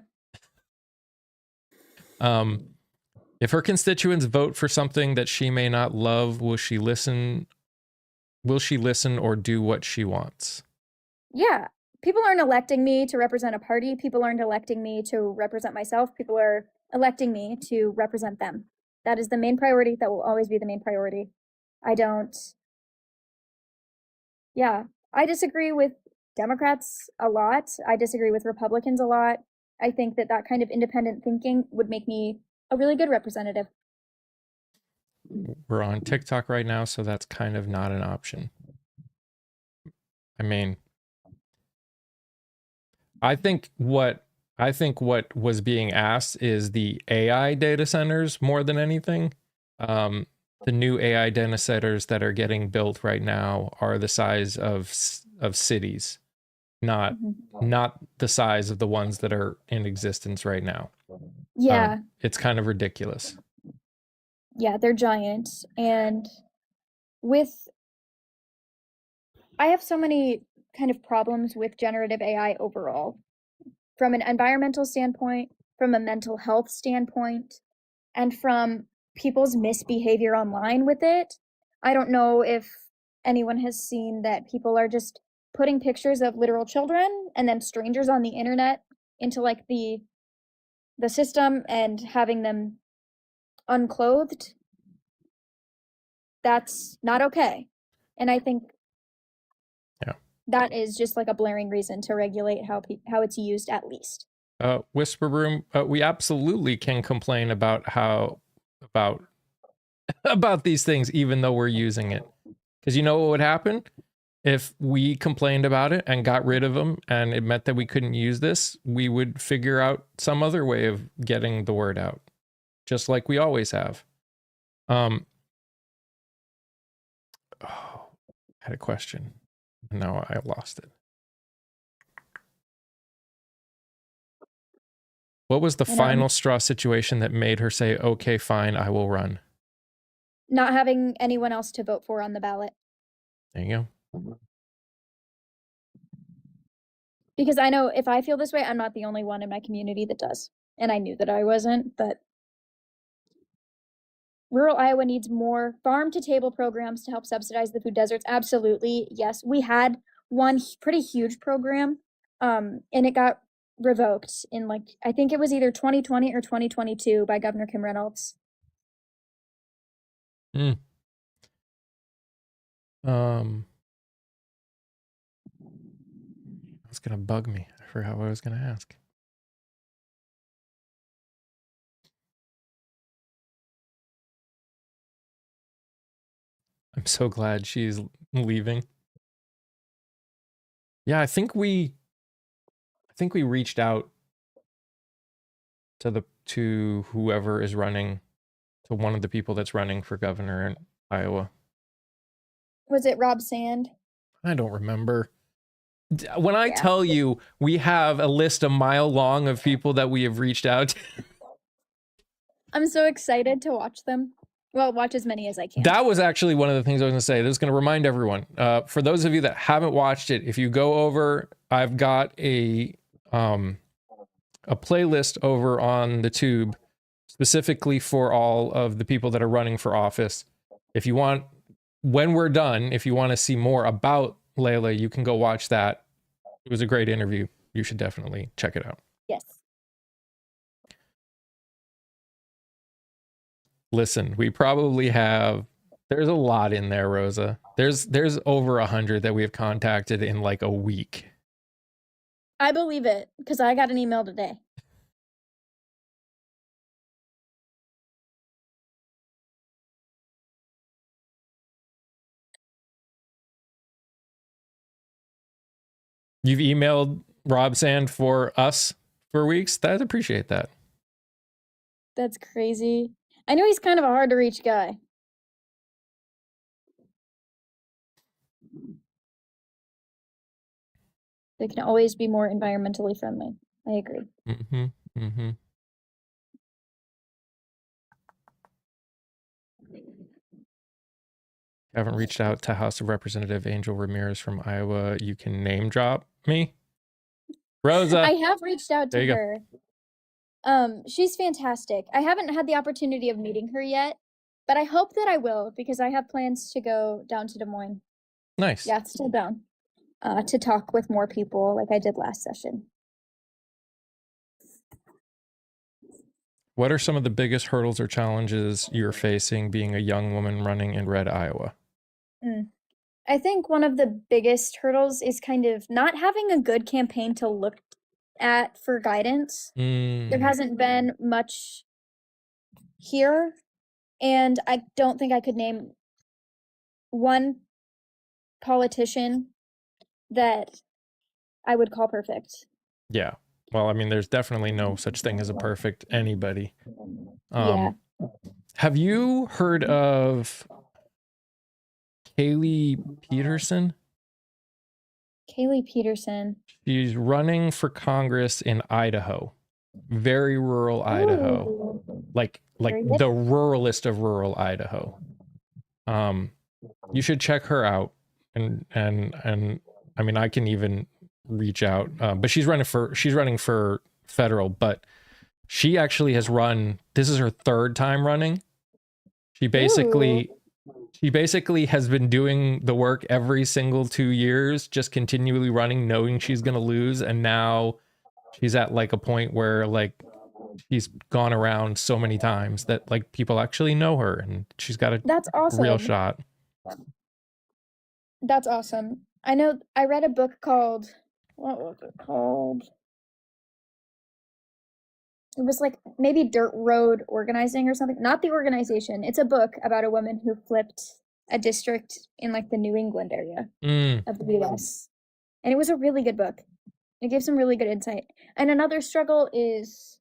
If her constituents vote for something that she may not love, will she listen? Will she listen or do what she wants? Yeah. People aren't electing me to represent a party. People aren't electing me to represent myself. People are electing me to represent them. That is the main priority. That will always be the main priority. I disagree with Democrats a lot. I disagree with Republicans a lot. I think that kind of independent thinking would make me a really good representative. We're on TikTok right now, so that's kind of not an option. I mean, I think what was being asked is the AI data centers more than anything. The new AI data centers that are getting built right now are the size of cities, not the size of the ones that are in existence right now. Yeah. It's kind of ridiculous. Yeah, they're giant. And I have so many kind of problems with generative AI overall, from an environmental standpoint, from a mental health standpoint, and from people's misbehavior online with it. I don't know if anyone has seen that people are just putting pictures of literal children and then strangers on the internet into like the system and having them unclothed. That's not okay. And I think that is just like a blaring reason to regulate how it's used, at least. Whisper Room, we absolutely can complain about about these things, even though we're using it. Because you know what would happen if we complained about it and got rid of them, and it meant that we couldn't use this? We would figure out some other way of getting the word out, just like we always have. had a question. Now I lost it. What was the final straw situation that made her say, okay, fine, I will run? Not having anyone else to vote for on the ballot. There you go. Because I know if I feel this way, I'm not the only one in my community that does. And I knew that I wasn't, but rural Iowa needs more farm-to-table programs to help subsidize the food deserts. Absolutely, yes. We had one pretty huge program, and it got revoked in, like, I think it was either 2020 or 2022 by Governor Kim Reynolds. That's gonna bug me. I forgot what I was gonna ask. I'm so glad she's leaving. Yeah, I think we reached out to whoever is running, to one of the people that's running for governor in Iowa. Was it Rob Sand? I don't remember. When I tell you we have a list a mile long of people that we have reached out to. I'm so excited to watch them. Well, watch as many as I can. That was actually one of the things I was going to say. This is going to remind everyone. For those of you that haven't watched it, if you go over, I've got a playlist over on the tube specifically for all of the people that are running for office. If you want, when we're done, if you want to see more about Leila, you can go watch that. It was a great interview. You should definitely check it out. Yes. Listen, we probably have, there's a lot in there, Rosa. There's over 100 that we have contacted in like a week. I believe it, because I got an email today. You've emailed Rob Sand for us for weeks? I'd appreciate that. That's crazy. I know he's kind of a hard to reach guy. They can always be more environmentally friendly. I agree. Haven't reached out to House of Representative Angel Ramirez from Iowa. You can name drop me. Rosa. I have reached out to her. She's fantastic. I haven't had the opportunity of meeting her yet, but I hope that I will, because I have plans to go down to Des Moines. Nice. Yeah, it's still down. To talk with more people like I did last session. What are some of the biggest hurdles or challenges you're facing being a young woman running in red Iowa? I think one of the biggest hurdles is kind of not having a good campaign to look at for guidance. There hasn't been much here, and I don't think I could name one politician that I would call perfect. Yeah. Well, I mean, there's definitely no such thing as a perfect anybody. Yeah. Have you heard of Kaylee Peterson? Kaylee Peterson. She's running for Congress in Idaho. Very rural Idaho. Ooh. Like the ruralest of rural Idaho. You should check her out. And I mean, I can even reach out, but she's running for federal, but she actually has run, this is her third time running. She basically has been doing the work every single 2 years, just continually running, knowing she's going to lose. And now she's at like a point where like she's gone around so many times that like people actually know her, and she's got a real shot. That's awesome. I know I read a book called, what was it called? It was like maybe Dirt Road Organizing or something. Not the organization. It's a book about a woman who flipped a district in like the New England area of the US. And it was a really good book. It gave some really good insight. And another struggle is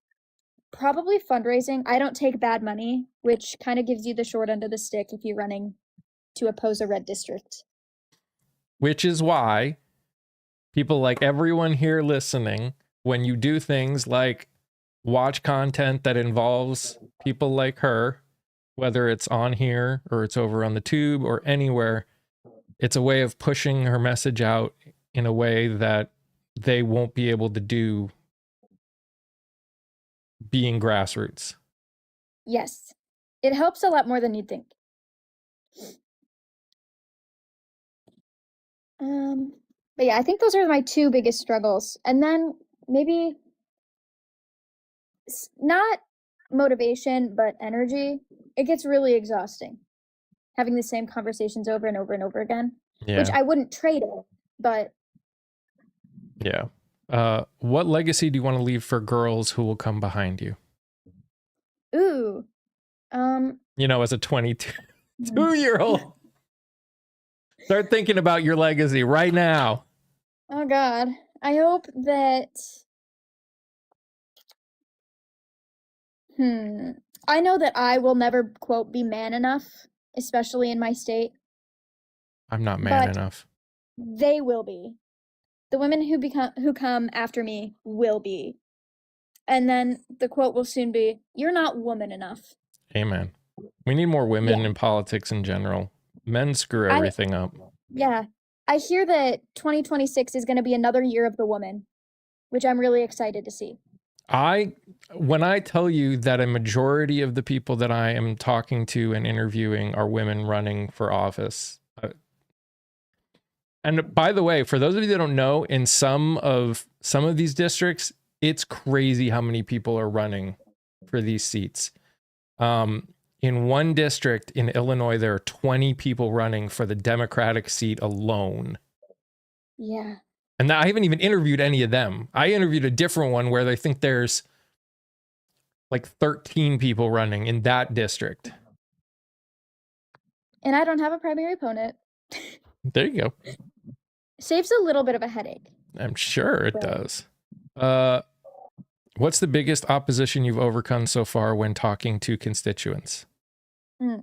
probably fundraising. I don't take bad money, which kind of gives you the short end of the stick if you're running to oppose a red district. which is why people like everyone here listening, when you do things like watch content that involves people like her, whether it's on here or it's over on the tube or anywhere, it's a way of pushing her message out in a way that they won't be able to do being grassroots. Yes. It helps a lot more than you'd think. But yeah, I think those are my two biggest struggles. And then maybe not motivation, but energy. It gets really exhausting having the same conversations over and over and over again, which Yeah. I wouldn't trade it, but Yeah. What legacy do you want to leave for girls who will come behind you? ooh, You know, as a 22-year-old. Start thinking about your legacy right now. oh God, I hope that, I know that I will never, quote, be man enough, especially in my state, I'm not man but enough. they will be. The women who come after me will be. And then the quote will soon be, "You're not woman enough." Amen. We need more women Yeah. in politics in general. Men screw I everything up. yeah. I hear that 2026 is going to be another year of the woman, which I'm really excited to see. When I tell you that a majority of the people that I am talking to and interviewing are women running for office. And by the way, for those of you that don't know, in some of these districts, it's crazy how many people are running for these seats. In one district in Illinois, there are 20 people running for the Democratic seat alone. Yeah. And I haven't even interviewed any of them. I interviewed a different one where they think there's like 13 people running in that district. And I don't have a primary opponent. There you go. Saves a little bit of a headache. I'm sure it But does. What's the biggest opposition you've overcome so far when talking to constituents?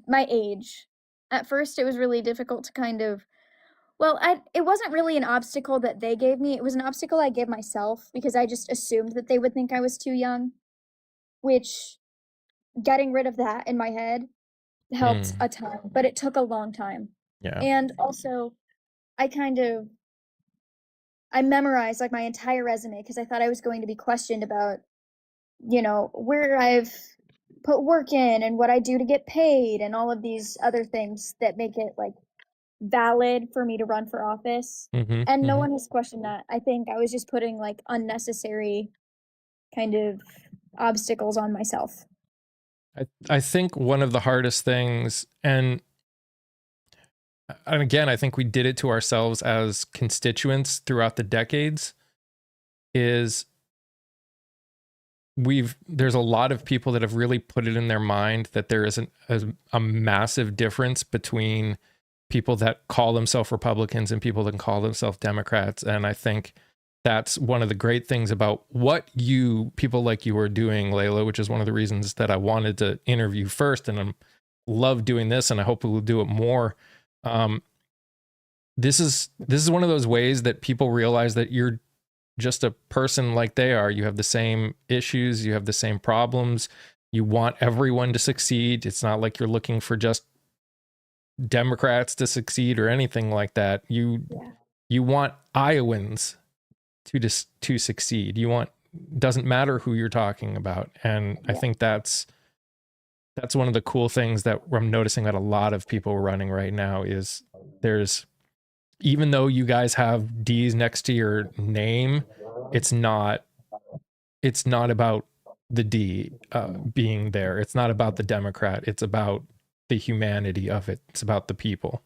my age. At first, it was really difficult to kind of, it wasn't really an obstacle that they gave me. It was an obstacle I gave myself because I just assumed that they would think I was too young, which getting rid of that in my head helped a ton, but it took a long time. Yeah. And also, I memorized like my entire resume because I thought I was going to be questioned about, where I've put work in and what I do to get paid and all of these other things that make it like valid for me to run for office. And no one has questioned that. I think I was just putting like unnecessary kind of obstacles on myself. I think one of the hardest things, and again, I think we did it to ourselves as constituents throughout the decades, is there's a lot of people that have really put it in their mind that there isn't a massive difference between people that call themselves Republicans and people that call themselves Democrats. And I think that's one of the great things about what people like you are doing, Leila, which is one of the reasons that I wanted to interview first. And I love doing this, and I hope we will do it more. This is one of those ways that people realize that you're just a person like they are. You have the same issues, you have the same problems. You want everyone to succeed. It's not like you're looking for just Democrats to succeed or anything like that. You want Iowans to succeed. Doesn't matter who you're talking about. And I think that's one of the cool things that I'm noticing that a lot of people running right now is even though you guys have D's next to your name, it's not about the D being there. It's not about the Democrat. It's about the humanity of it. It's about the people.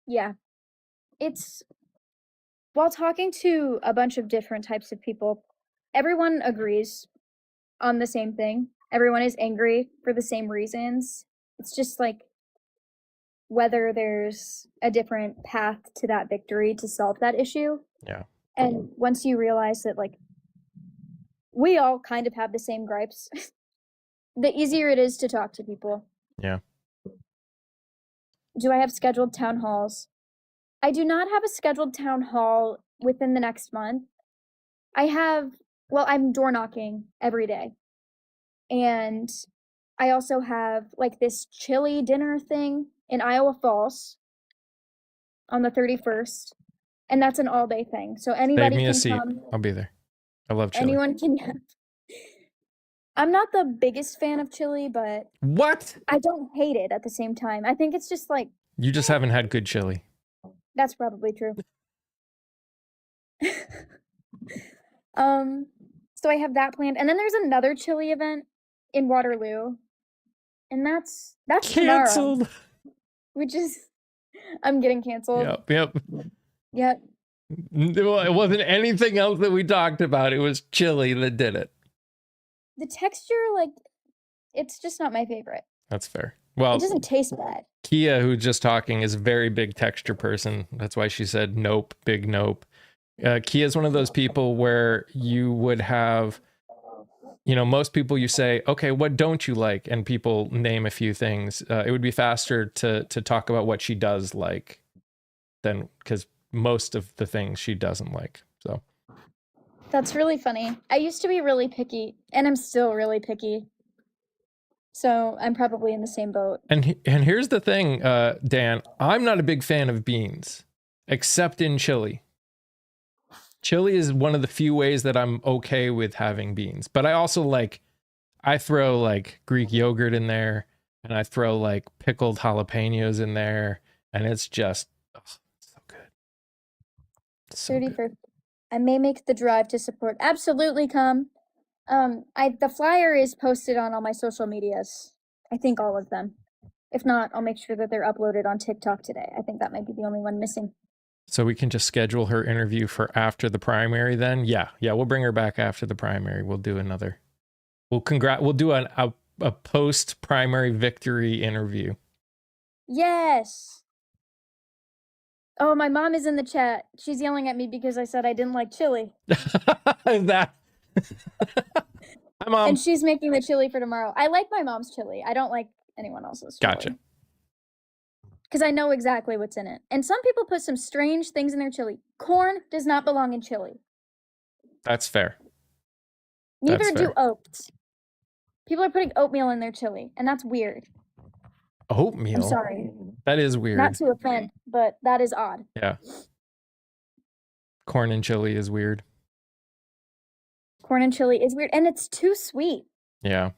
Yeah. While talking to a bunch of different types of people, everyone agrees on the same thing. Everyone is angry for the same reasons. It's just like whether there's a different path to that victory to solve that issue. Yeah. And once you realize that, like, we all kind of have the same gripes, the easier it is to talk to people. Yeah. Do I have scheduled town halls? I do not have a scheduled town hall within the next month. I'm door knocking every day. And I also have like this chili dinner thing in Iowa Falls on the 31st. And that's an all day thing. So Save anybody me a can seat. come. I'll be there. I love chili. Anyone can. I'm not the biggest fan of chili, but What? I don't hate it at the same time. I think it's just like, You just haven't had good chili. that's probably true. So I have that planned. And then there's another chili event in Waterloo. And that's tomorrow, Canceled. which is I'm getting canceled. Yep. Yep. It wasn't anything else that we talked about. It was chili that did it. The texture, like, it's just not my favorite. That's fair. Well, It doesn't taste bad. Kia, who's just talking, is a very big texture person. That's why she said nope, big nope. Kia is one of those people where you would have, most people you say, okay, what don't you like? And people name a few things. It would be faster to talk about what she does like than, because most of the things she doesn't like. So That's really funny. I used to be really picky, and I'm still really picky. So I'm probably in the same boat. And here's the thing, Dan, I'm not a big fan of beans, except in chili. Chili is one of the few ways that I'm okay with having beans. But I also I throw like Greek yogurt in there, and I throw like pickled jalapenos in there, and it's just so good. So 31st. good. I may make the drive to support. Absolutely come. The flyer is posted on all my social medias. I think all of them. If not, I'll make sure that they're uploaded on TikTok today. I think that might be the only one missing. So we can just schedule her interview for after the primary then? Yeah, we'll bring her back after the primary. We'll do another. We'll do a post-primary victory interview. Yes. Oh, my mom is in the chat. She's yelling at me because I said I didn't like chili. That. Hi, Mom. And she's making the chili for tomorrow. I like my mom's chili. I don't like anyone else's chili. Gotcha. Because I know exactly what's in it. And some people put some strange things in their chili. Corn does not belong in chili. That's fair. Neither do oats. People are putting oatmeal in their chili, and that's weird. Oatmeal? I'm sorry. That is weird. Not to offend, but that is odd. Yeah. Corn and chili is weird. Corn and chili is weird, and it's too sweet. Yeah.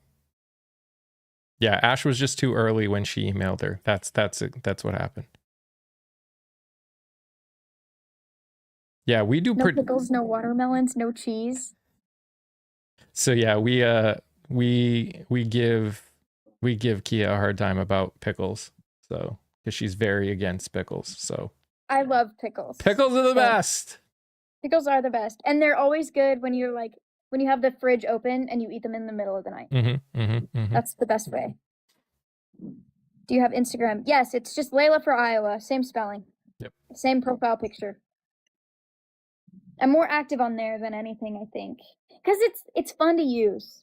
Yeah, Ash was just too early when she emailed her. That's what happened. Yeah, we do no pickles, no watermelons, no cheese. So yeah, we give Kia a hard time about pickles. So because she's very against pickles. So I love pickles. Pickles are the best. Pickles are the best, and they're always good when you have the fridge open and you eat them in the middle of the night. That's the best way. Do you have Instagram? Yes, it's just Leila for Iowa. Same spelling. Yep. Same profile picture. I'm more active on there than anything, I think, because it's fun to use.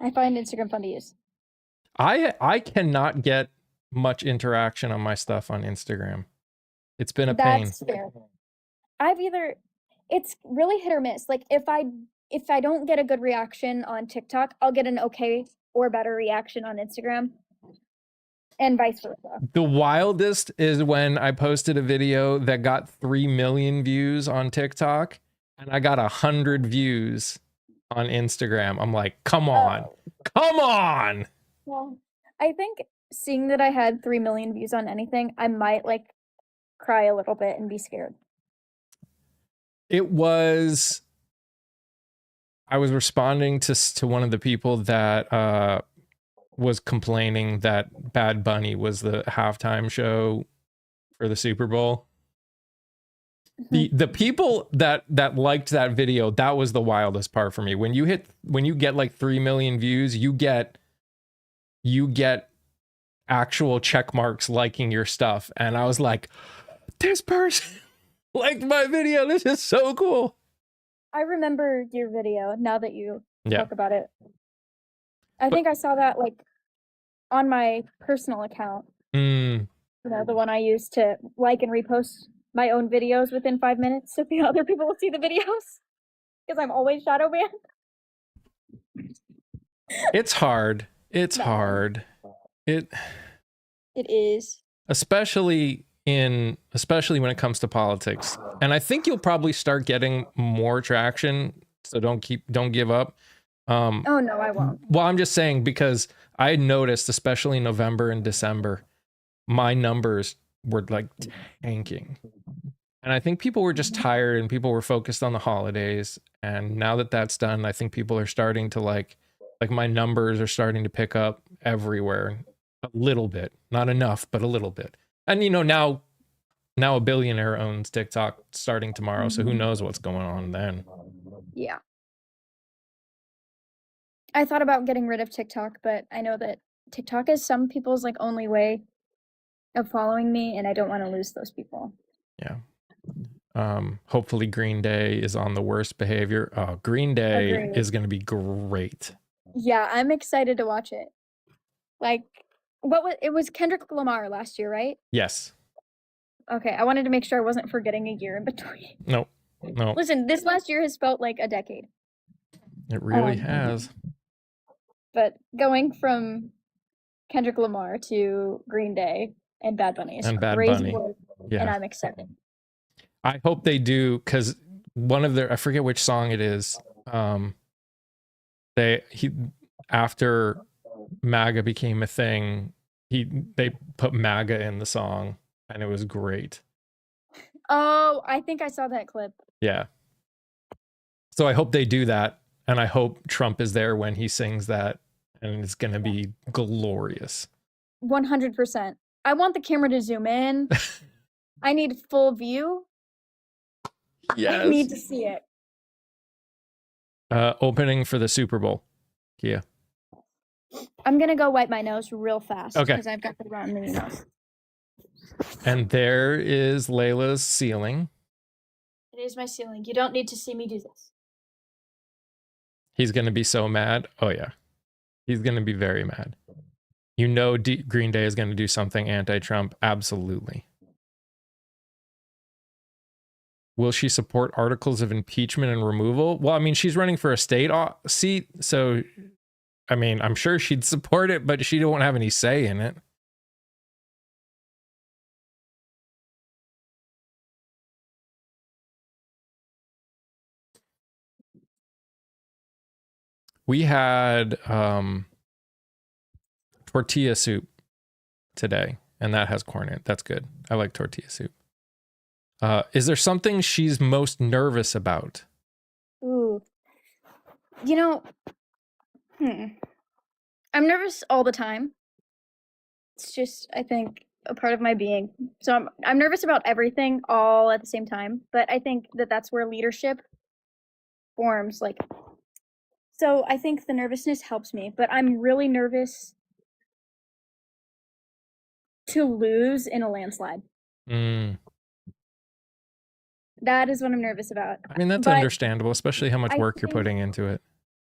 I find Instagram fun to use. I cannot get much interaction on my stuff on Instagram. It's been a pain. That's fair. It's really hit or miss. Like if I don't get a good reaction on TikTok, I'll get an okay or better reaction on Instagram. And vice versa. The wildest is when I posted a video that got 3 million views on TikTok and I got 100 views on Instagram. I'm like, come on. Well, I think seeing that I had 3 million views on anything, I might cry a little bit and be scared. I was responding to one of the people that was complaining that Bad Bunny was the halftime show for the Super Bowl. The people that liked that video, that was the wildest part for me. When you get like 3 million views, you get actual check marks liking your stuff, and I was like, this person liked my video. This is so cool. I remember your video now that you talk about it. I think I saw that on my personal account. You know, the one I use to like and repost my own videos within 5 minutes so the other people will see the videos. Because I'm always shadow banned. It's hard. It's No. hard. It is. especially when it comes to politics. And I think you'll probably start getting more traction. So don't give up. Oh no, I won't. Well, I'm just saying because I noticed, especially in November and December, my numbers were like tanking. And I think people were just tired and people were focused on the holidays. And now that that's done, I think people are starting to like my numbers are starting to pick up everywhere a little bit, not enough, but a little bit. And you know, now a billionaire owns TikTok starting tomorrow. So who knows what's going on then? Yeah. I thought about getting rid of TikTok, but I know that TikTok is some people's like only way of following me, and I don't want to lose those people. Yeah. Hopefully Green Day is on the worst behavior. Oh, Green Day is going to be great. Yeah, I'm excited to watch it. Like, it was Kendrick Lamar last year, right? Yes. Okay, I wanted to make sure I wasn't forgetting a year in between. No. Listen, this last year has felt like a decade. It really has. But going from Kendrick Lamar to Green Day and Bad Bunny is crazy work, and I'm excited. I hope they do, because one of their, I forget which song it is. After MAGA became a thing, they put MAGA in the song, and it was great. Oh, I think I saw that clip. Yeah. So I hope they do that, and I hope Trump is there when he sings that, and it's gonna be glorious. 100%. I want the camera to zoom in. I need full view. Yes. I need to see it. Opening for the Super Bowl. Yeah. I'm gonna go wipe my nose real fast. Okay. Because I've got the rotten mini nose. And there is Leila's ceiling. It is my ceiling. You don't need to see me do this. He's gonna be so mad. Oh yeah. He's gonna be very mad. You know, Green Day is gonna do something anti-Trump. Absolutely. Will she support articles of impeachment and removal? Well, I mean, she's running for a state seat, so I mean, I'm sure she'd support it, but she don't have any say in it. We had tortilla soup today, and that has corn in it. That's good. I like tortilla soup. Is there something she's most nervous about? Ooh. You know, I'm nervous all the time. It's just, I think, a part of my being. So I'm nervous about everything all at the same time, but I think that that's where leadership forms. Like, so I think the nervousness helps me, but I'm really nervous to lose in a landslide. That is what I'm nervous about. I mean, that's understandable, especially how much work you're putting into it.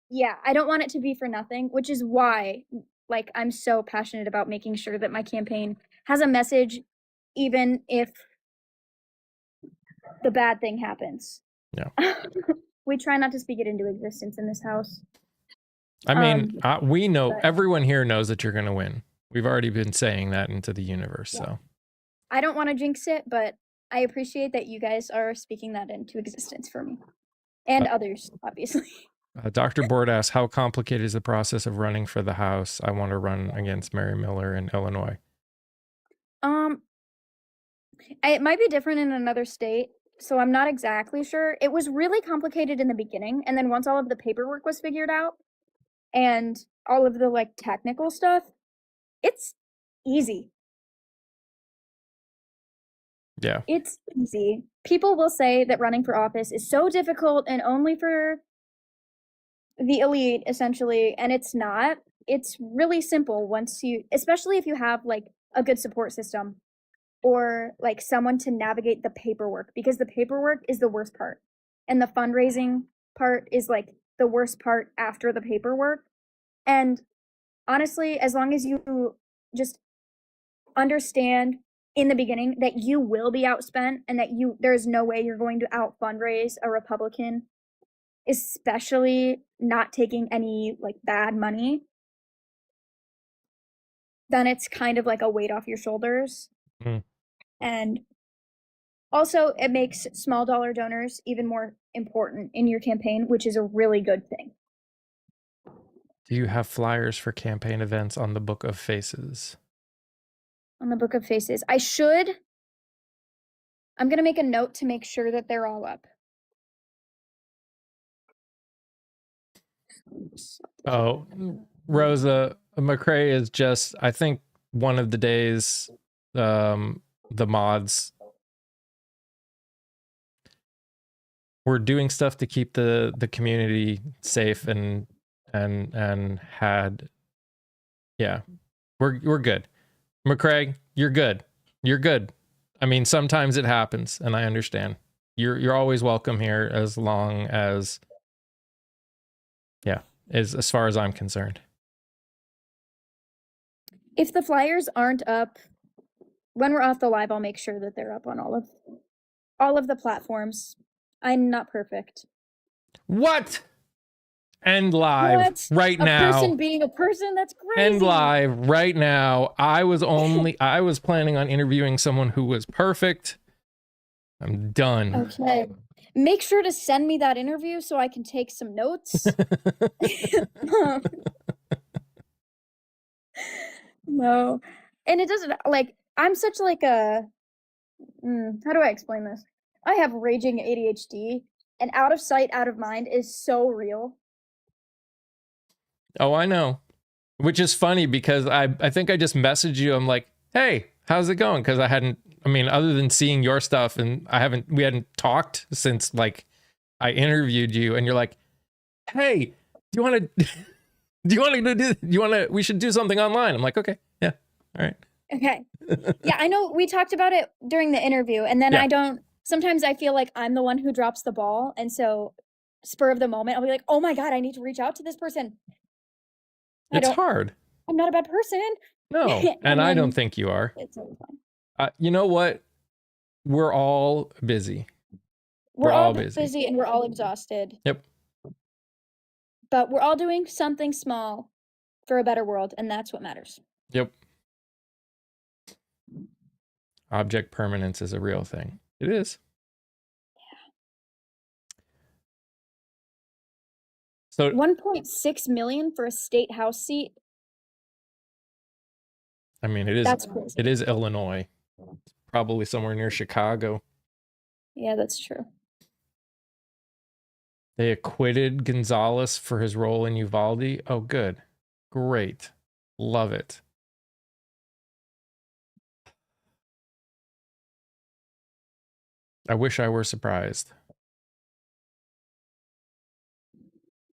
Yeah, I don't want it to be for nothing, which is why, like, I'm so passionate about making sure that my campaign has a message, even if the bad thing happens. Yeah. We try not to speak it into existence in this house. I mean, we know, everyone here knows that you're going to win. We've already been saying that into the universe, so. I don't want to jinx it, but I appreciate that you guys are speaking that into existence for me. And others, obviously. Dr. Board asks, how complicated is the process of running for the House? I want to run against Mary Miller in Illinois. It might be different in another state, so I'm not exactly sure. It was really complicated in the beginning, and then once all of the paperwork was figured out, and all of the, like, technical stuff, it's easy. Yeah. It's easy. People will say that running for office is so difficult and only for the elite, essentially, and it's not. It's really simple once you, especially if you have, like, a good support system or, like, someone to navigate the paperwork, because the paperwork is the worst part. And the fundraising part is, like, the worst part after the paperwork. And honestly, as long as you just understand in the beginning that you will be outspent and that there's no way you're going to out fundraise a Republican, especially not taking any like bad money, then it's kind of like a weight off your shoulders. Mm. And also, it makes small dollar donors even more important in your campaign, which is a really good thing. Do you have flyers for campaign events on the Book of Faces? On the Book of Faces. I should. I'm going to make a note to make sure that they're all up. Oh, Rosa McCrae is just, I think one of the days, the mods were doing stuff to keep the community safe and had, yeah, we're good. McCrae, you're good. You're good. I mean, sometimes it happens, and I understand. You're always welcome here as long as, yeah, as far as I'm concerned. If the flyers aren't up, when we're off the live, I'll make sure that they're up on all of the platforms. I'm not perfect. What? End live right now. A person being a person, that's crazy. End live right now. I was planning on interviewing someone who was perfect. I'm done. Okay. Make sure to send me that interview so I can take some notes. No. And it doesn't, like, I'm such like a, how do I explain this? I have raging ADHD, and out of sight, out of mind is so real. Oh, I know. Which is funny because I think I just messaged you. I'm like, hey, how's it going? Because other than seeing your stuff, and we hadn't talked since like I interviewed you, and you're like, hey, do you want to we should do something online. I'm like, okay, yeah, all right. Okay. Yeah, I know we talked about it during the interview, and then sometimes I feel like I'm the one who drops the ball, and so spur of the moment, I'll be like, oh my God, I need to reach out to this person. It's hard. I'm not a bad person. No, and I don't think you are. It's totally fine. You know what? We're all busy. We're all busy and we're all exhausted. Yep. But we're all doing something small for a better world, and that's what matters. Yep. Object permanence is a real thing. It is. So 1.6 million for a state house seat. I mean, it is. That's crazy. It is Illinois. It's probably somewhere near Chicago. Yeah, that's true. They acquitted Gonzalez for his role in Uvalde. Oh, good. Great. Love it. I wish I were surprised.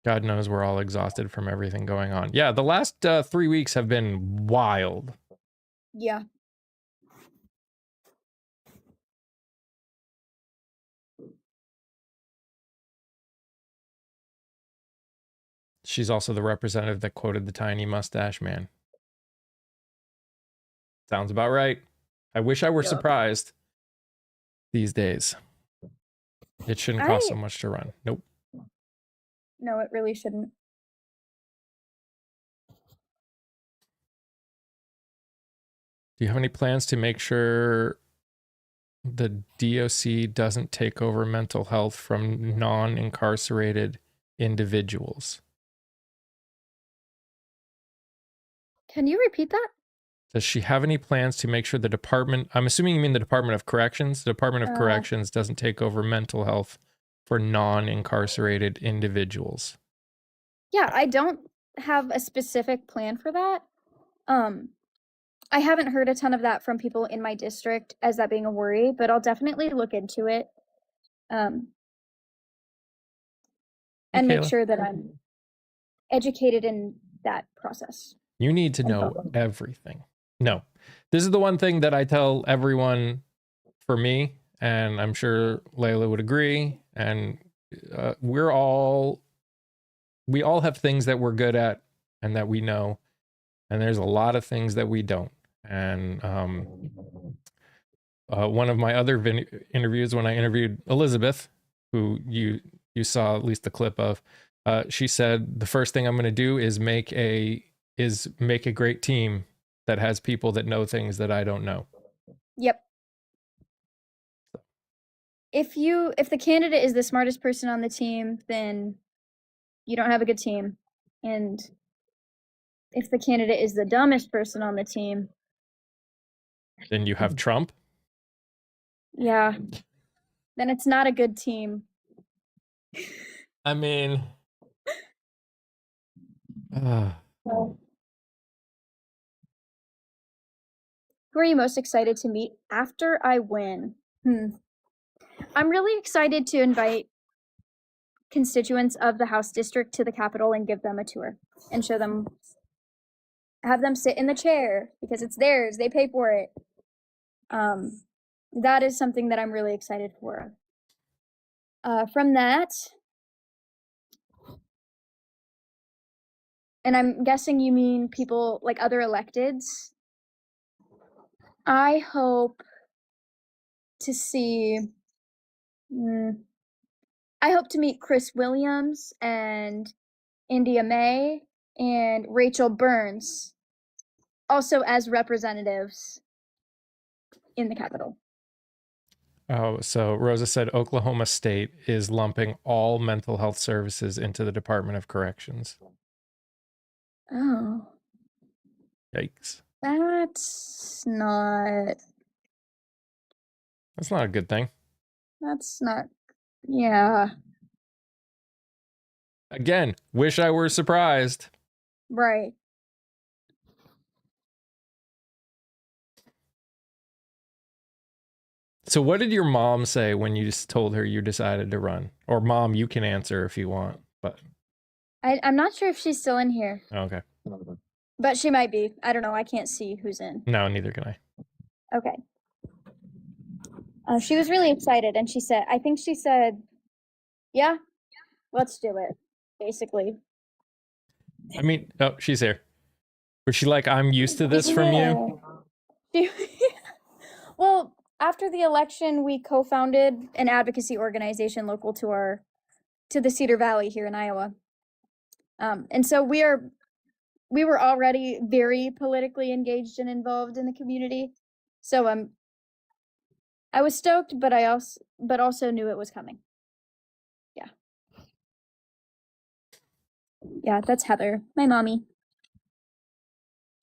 God knows we're all exhausted from everything going on. Yeah, the last 3 weeks have been wild. Yeah. She's also the representative that quoted the tiny mustache man. Sounds about right. I wish I were surprised these days. It shouldn't cost so much to run. Nope. No, it really shouldn't. Do you have any plans to make sure the DOC doesn't take over mental health from non-incarcerated individuals? Can you repeat that? Does she have any plans to make sure the department, I'm assuming you mean the Department of Corrections, the Department of Corrections doesn't take over mental health for non-incarcerated individuals? Yeah, I don't have a specific plan for that. I haven't heard a ton of that from people in my district as that being a worry, but I'll definitely look into it. And make sure that I'm educated in that process. You need to know everything. No, this is the one thing that I tell everyone for me, and I'm sure Leila would agree. And we all have things that we're good at and that we know. And there's a lot of things that we don't. And one of my other interviews when I interviewed Elizabeth, who you saw at least the clip of. She said the first thing I'm going to do is make a great team that has people that know things that I don't know. Yep. If the candidate is the smartest person on the team, then you don't have a good team. And if the candidate is the dumbest person on the team, then you have Trump. Yeah. Then it's not a good team. I mean, Who are you most excited to meet after I win? I'm really excited to invite constituents of the House District to the Capitol and give them a tour and show them, have them sit in the chair because it's theirs. They pay for it. That is something that I'm really excited for. From that, and I'm guessing you mean people like other electeds. I hope to see, I hope to meet Chris Williams and India May and Rachel Burns, also as representatives in the Capitol. Oh, so Rosa said Oklahoma State is lumping all mental health services into the Department of Corrections. Oh. Yikes. That's not a good thing. That's not, yeah. Again, wish I were surprised. Right. So what did your mom say when you just told her you decided to run? Or Mom, you can answer if you want, but I'm not sure if she's still in here. Okay. But she might be. I don't know. I can't see who's in. No, neither can I. Okay. She was really excited, and I think she said, yeah, let's do it, basically. I mean, oh, she's here. Was she like, I'm used to this from you? Well, after the election, we co-founded an advocacy organization local to the Cedar Valley here in Iowa. And so we were already very politically engaged and involved in the community. So I was stoked, but also knew it was coming. Yeah. Yeah, that's Heather, my mommy.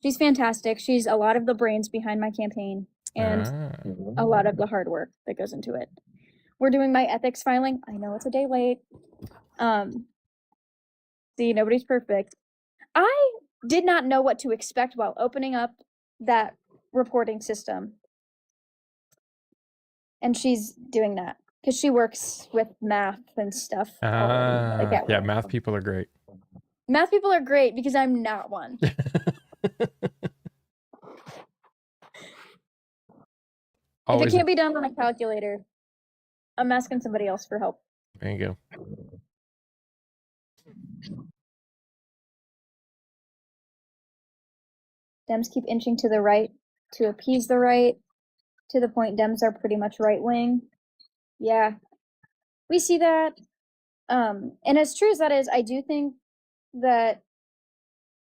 She's fantastic. She's a lot of the brains behind my campaign and a lot of the hard work that goes into it. We're doing my ethics filing. I know it's a day late. See, nobody's perfect. I did not know what to expect while opening up that reporting system. And she's doing that because she works with math and stuff. Yeah, math people are great. Math people are great because I'm not one. If it can't be done on a calculator, I'm asking somebody else for help. There you go. Dems keep inching to the right to appease the right, to the point Dems are pretty much right wing. Yeah, we see that. And as true as that is, I do think that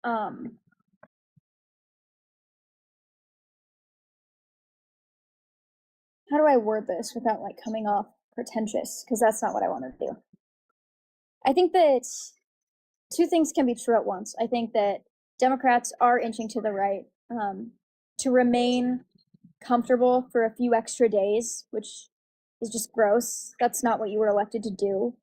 how do I word this without like coming off pretentious? Because that's not what I want to do. I think that two things can be true at once. I think that Democrats are inching to the right to remain comfortable for a few extra days, which is just gross. That's not what you were elected to do.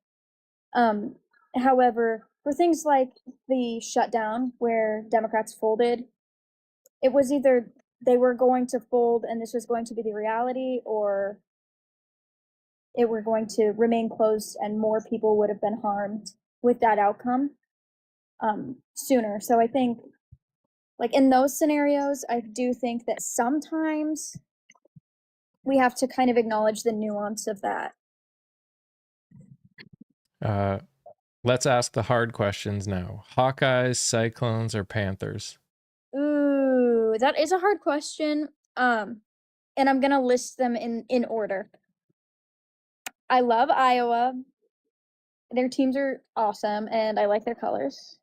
However, for things like the shutdown where Democrats folded, it was either they were going to fold and this was going to be the reality, or it were going to remain closed and more people would have been harmed with that outcome sooner. So I think, like in those scenarios, I do think that sometimes we have to kind of acknowledge the nuance of that. Let's ask the hard questions now. Hawkeyes, Cyclones, or Panthers? Ooh, that is a hard question. and I'm gonna list them in order. I love Iowa. Their teams are awesome, and I like their colors.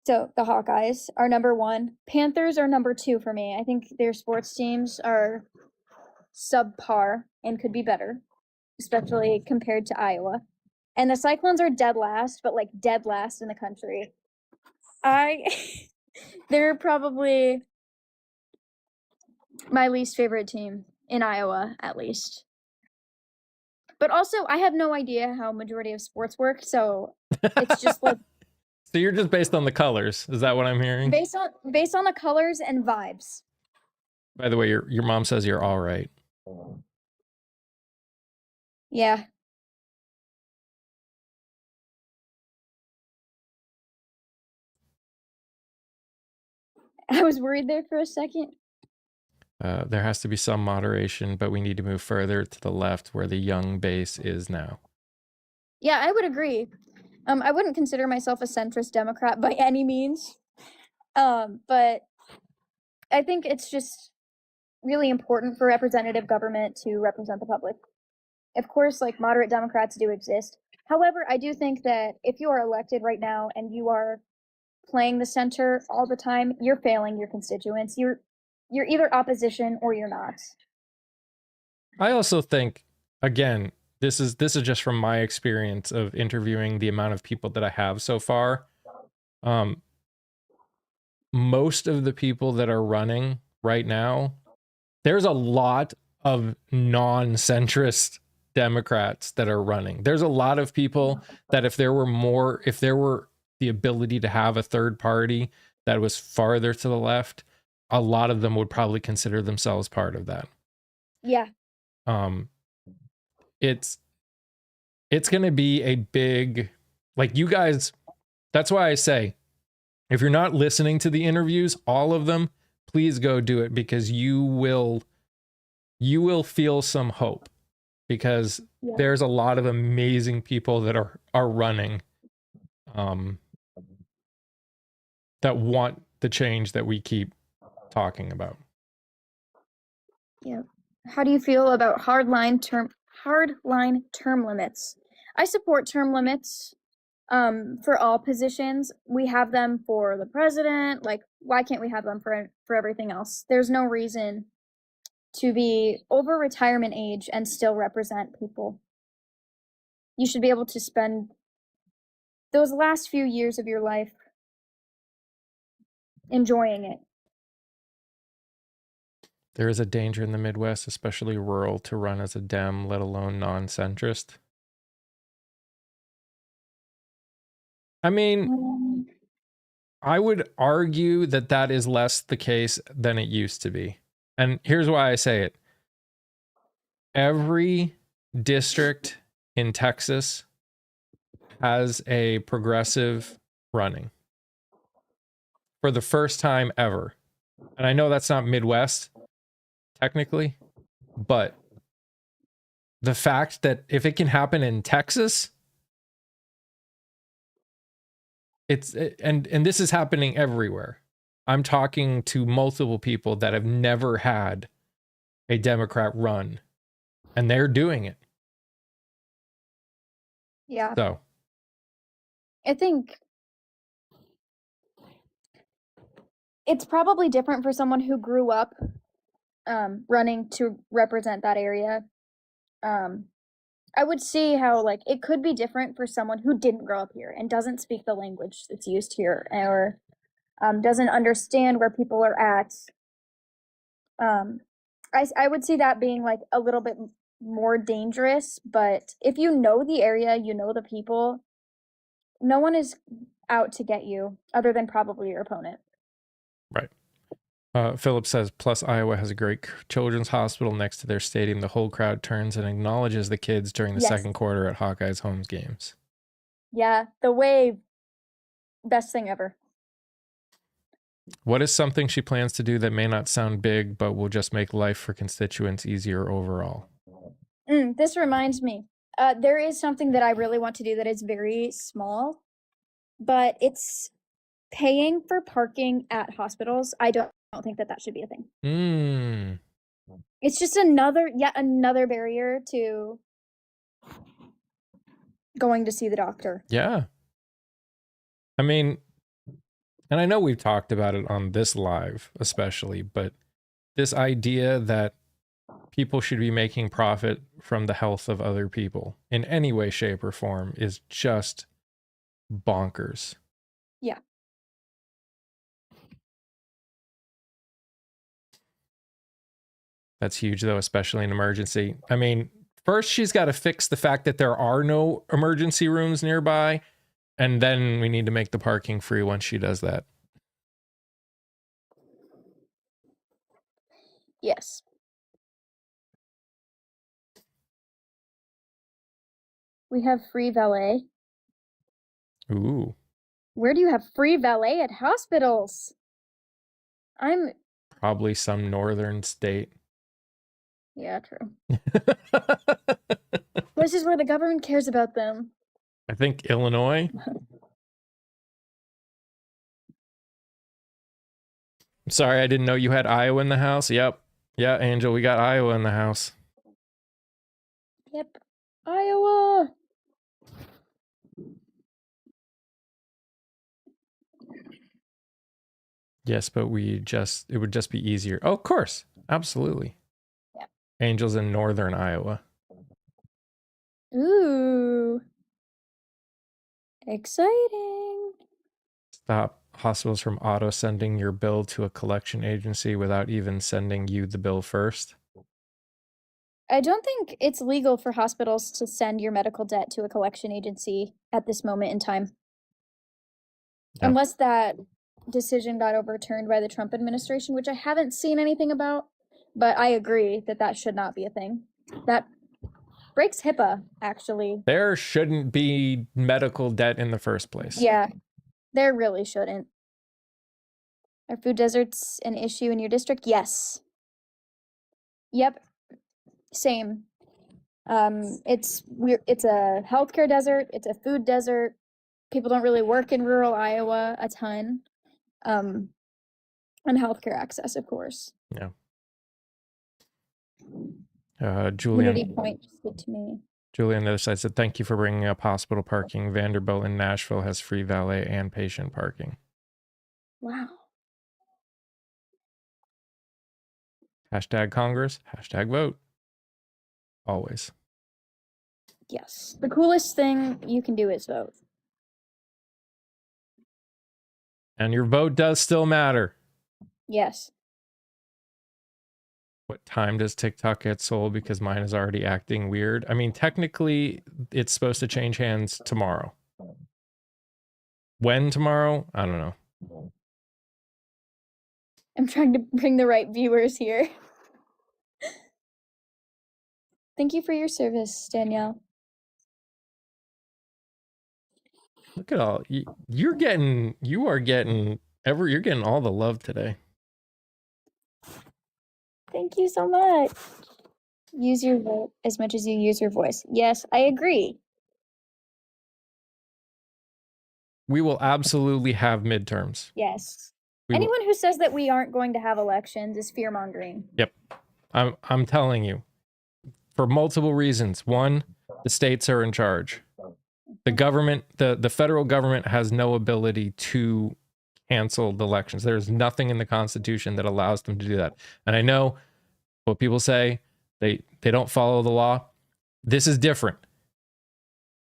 So the Hawkeyes are number 1. Panthers are number 2 for me. I think their sports teams are subpar and could be better, especially compared to Iowa. And the Cyclones are dead last, but like dead last in the country. They're probably my least favorite team in Iowa, at least. But also, I have no idea how majority of sports work, so it's just like So you're just based on the colors. Is that what I'm hearing? based on the colors and vibes. By the way, your mom says you're all right. Yeah. I was worried there for a second. There has to be some moderation, but we need to move further to the left where the young base is now. Yeah, I would agree. I wouldn't consider myself a centrist Democrat by any means. But I think it's just really important for representative government to represent the public. Of course, like moderate Democrats do exist. However, I do think that if you are elected right now and you are playing the center all the time, you're failing your constituents. You're either opposition or you're not. I also think, again, this is just from my experience of interviewing the amount of people that I have so far. Most of the people that are running right now, there's a lot of non-centrist Democrats that are running. There's a lot of people that if there were the ability to have a third party that was farther to the left, a lot of them would probably consider themselves part of that. Yeah. It's going to be a big, like, you guys, that's why I say, if you're not listening to the interviews, all of them, please go do it, because you will feel some hope, because there's a lot of amazing people that are running, that want the change that we keep talking about. Yeah. How do you feel about hardline term limits? I support term limits for all positions. We have them for the president. Like, why can't we have them for everything else? There's no reason to be over retirement age and still represent people. You should be able to spend those last few years of your life enjoying it. There is a danger in the Midwest, especially rural, to run as a Dem, let alone non-centrist. I mean, I would argue that that is less the case than it used to be. And here's why I say it. Every district in Texas has a progressive running for the first time ever. And I know that's not Midwest, technically, but the fact that if it can happen in Texas, and this is happening everywhere. I'm talking to multiple people that have never had a Democrat run, and they're doing it. Yeah. So I think it's probably different for someone who grew up running to represent that area. I would see how, like, it could be different for someone who didn't grow up here and doesn't speak the language that's used here, or doesn't understand where people are at. I would see that being like a little bit more dangerous, but if you know the area, you know the people, no one is out to get you other than probably your opponent. right. Philip says, plus Iowa has a great children's hospital next to their stadium. The whole crowd turns and acknowledges the kids during the second quarter at Hawkeyes home games. Yeah, the wave. Best thing ever. What is something she plans to do that may not sound big, but will just make life for constituents easier overall? This reminds me. There is something that I really want to do that is very small, but it's paying for parking at hospitals. I don't think that should be a thing. It's just yet another barrier to going to see the doctor. Yeah. I mean, and I know we've talked about it on this live, especially, but this idea that people should be making profit from the health of other people in any way, shape, or form is just bonkers. Yeah. That's huge, though, especially in emergency. I mean, first, she's got to fix the fact that there are no emergency rooms nearby. And then we need to make the parking free once she does that. Yes. We have free valet. Ooh. Where do you have free valet at hospitals? Probably some northern state. Yeah, true. This is where the government cares about them. I think Illinois. Sorry, I didn't know you had Iowa in the house. Yep. Yeah, Angel, we got Iowa in the house. Yep. Iowa. Yes, but it would just be easier. Oh, of course. Absolutely. Yeah. Angel's in northern Iowa. Ooh. Exciting. Stop hospitals from auto sending your bill to a collection agency without even sending you the bill first. I don't think it's legal for hospitals to send your medical debt to a collection agency at this moment in time. Yeah. Unless that decision got overturned by the Trump administration, which I haven't seen anything about, but I agree that that should not be a thing. That breaks HIPAA, actually. There shouldn't be medical debt in the first place. Yeah, there really shouldn't. Are food deserts an issue in your district? Yes. Yep. Same. It's a healthcare desert. It's a food desert. People don't really work in rural Iowa a ton. And healthcare access, of course. Yeah. Unity Julian Point just good to me. Julian on the other side said, thank you for bringing up hospital parking. Vanderbilt in Nashville has free valet and patient parking. Wow. Hashtag Congress, hashtag vote. Always. Yes. The coolest thing you can do is vote. And your vote does still matter. Yes. What time does TikTok get sold? Because mine is already acting weird. I mean, technically, it's supposed to change hands tomorrow. When tomorrow? I don't know. I'm trying to bring the right viewers here. Thank you for your service, Danielle. Look at all you're getting all the love today. Thank you so much. Use your vote as much as you use your voice. Yes, I agree. We will absolutely have midterms. Yes. Anyone who says that we aren't going to have elections is fear-mongering. Yep. I'm telling you. For multiple reasons. One, the states are in charge. The government, the federal government has no ability to cancel the elections. There's nothing in the Constitution that allows them to do that. And I know what people say, they don't follow the law. This is different.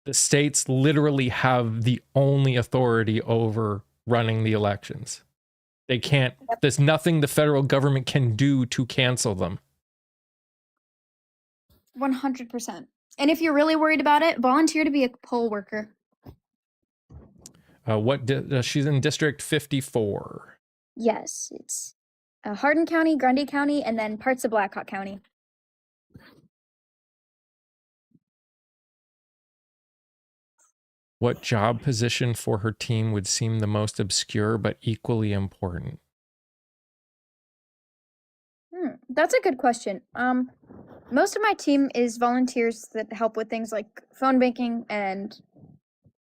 The states literally have the only authority over running the elections. They can't, there's nothing the federal government can do to cancel them. 100%. And if you're really worried about it, volunteer to be a poll worker. She's in District 54. Yes, it's Hardin County, Grundy County, and then parts of Blackhawk County. What job position for her team would seem the most obscure but equally important? That's a good question. Most of my team is volunteers that help with things like phone banking and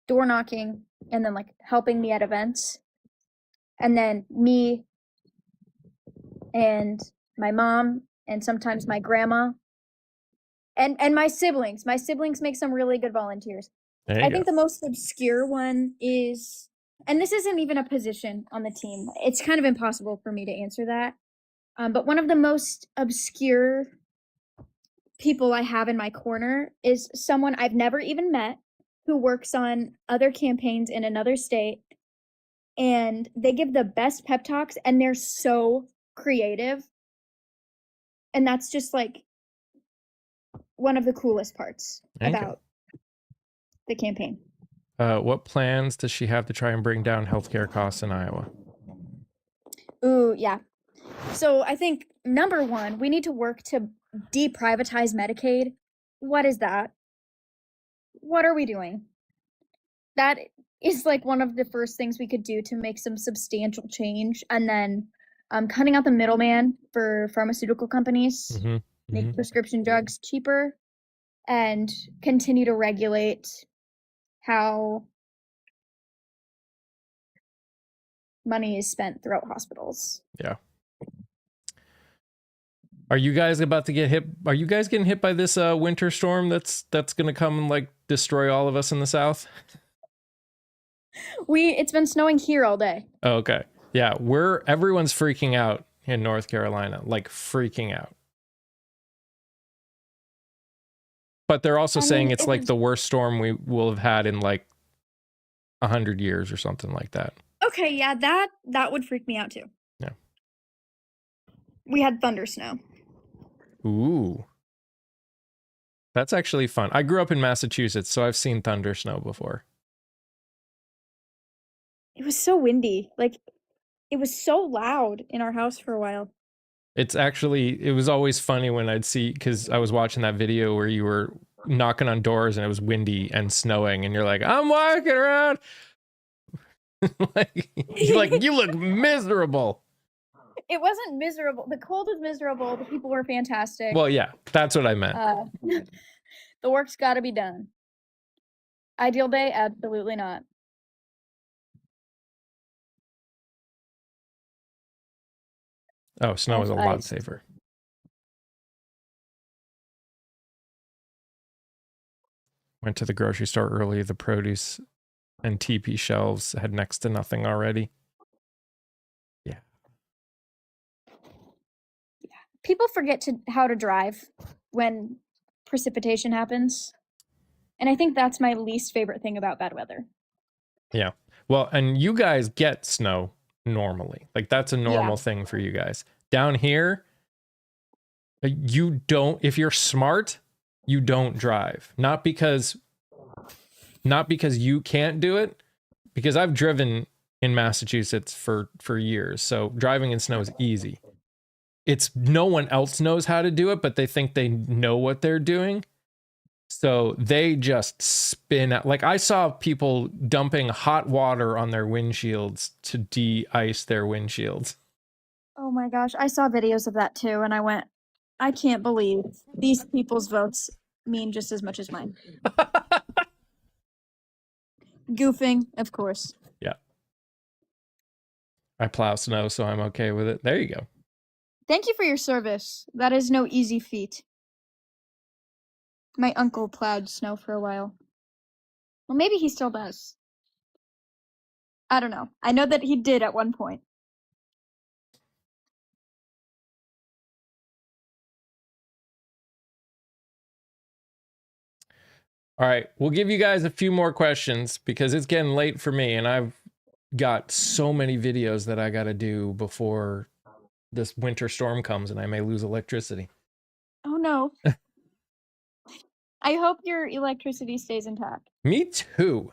door knocking, and then like helping me at events. And then me and my mom and sometimes my grandma and my siblings. My siblings make some really good volunteers. There you I go. think the most obscure one is, and this isn't even a position on the team. It's kind of impossible for me to answer that. But one of the most obscure people I have in my corner is someone I've never even met who works on other campaigns in another state. And they give the best pep talks and they're so creative. And that's just like one of the coolest parts There you go. about the campaign. What plans does she have to try and bring down healthcare costs in Iowa? Ooh, yeah. So I think number one, we need to work to deprivatize Medicaid. What is that? What are we doing? That is like one of the first things we could do to make some substantial change. And then cutting out the middleman for pharmaceutical companies, make prescription drugs cheaper, and continue to regulate how money is spent throughout hospitals. Yeah. Are you guys about to get hit? Are you guys getting hit by this winter storm that's going to come and like destroy all of us in the South? It's been snowing here all day. Oh, okay. Yeah, everyone's freaking out in North Carolina, like freaking out. But they're also saying it's like the worst storm we will have had in like 100 years or something like that. Okay, yeah, that would freak me out too. Yeah. We had thunder snow. Ooh. That's actually fun. I grew up in Massachusetts, so I've seen thunder snow before. It was so windy. Like, it was so loud in our house for a while. It was always funny when I'd see, because I was watching that video where you were knocking on doors and it was windy and snowing, and you're like, I'm walking around. You're like, you look miserable. It wasn't miserable. The cold was miserable. The people were fantastic. Well, yeah, that's what I meant. The work's got to be done. Ideal day? Absolutely not. Oh, snow is a lot safer. Went to the grocery store early. The produce and TP shelves had next to nothing already. Yeah. People forget how to drive when precipitation happens. And I think that's my least favorite thing about bad weather. Yeah. Well, and you guys get snow normally. Like that's a normal thing for you guys. Down here, you don't, if you're smart, you don't drive. Not because you can't do it, because I've driven in Massachusetts for years. So driving in snow is easy. It's no one else knows how to do it, but they think they know what they're doing. So they just spin out. Like I saw people dumping hot water on their windshields to de-ice their windshields. Oh my gosh, I saw videos of that too, and I went, I can't believe these people's votes mean just as much as mine. Goofing, of course. Yeah. I plow snow, so I'm okay with it. There you go. Thank you for your service. That is no easy feat. My uncle plowed snow for a while. Well, maybe he still does. I don't know. I know that he did at one point. All right, we'll give you guys a few more questions because it's getting late for me, and I've got so many videos that I got to do before this winter storm comes and I may lose electricity. Oh no. I hope your electricity stays intact. Me too.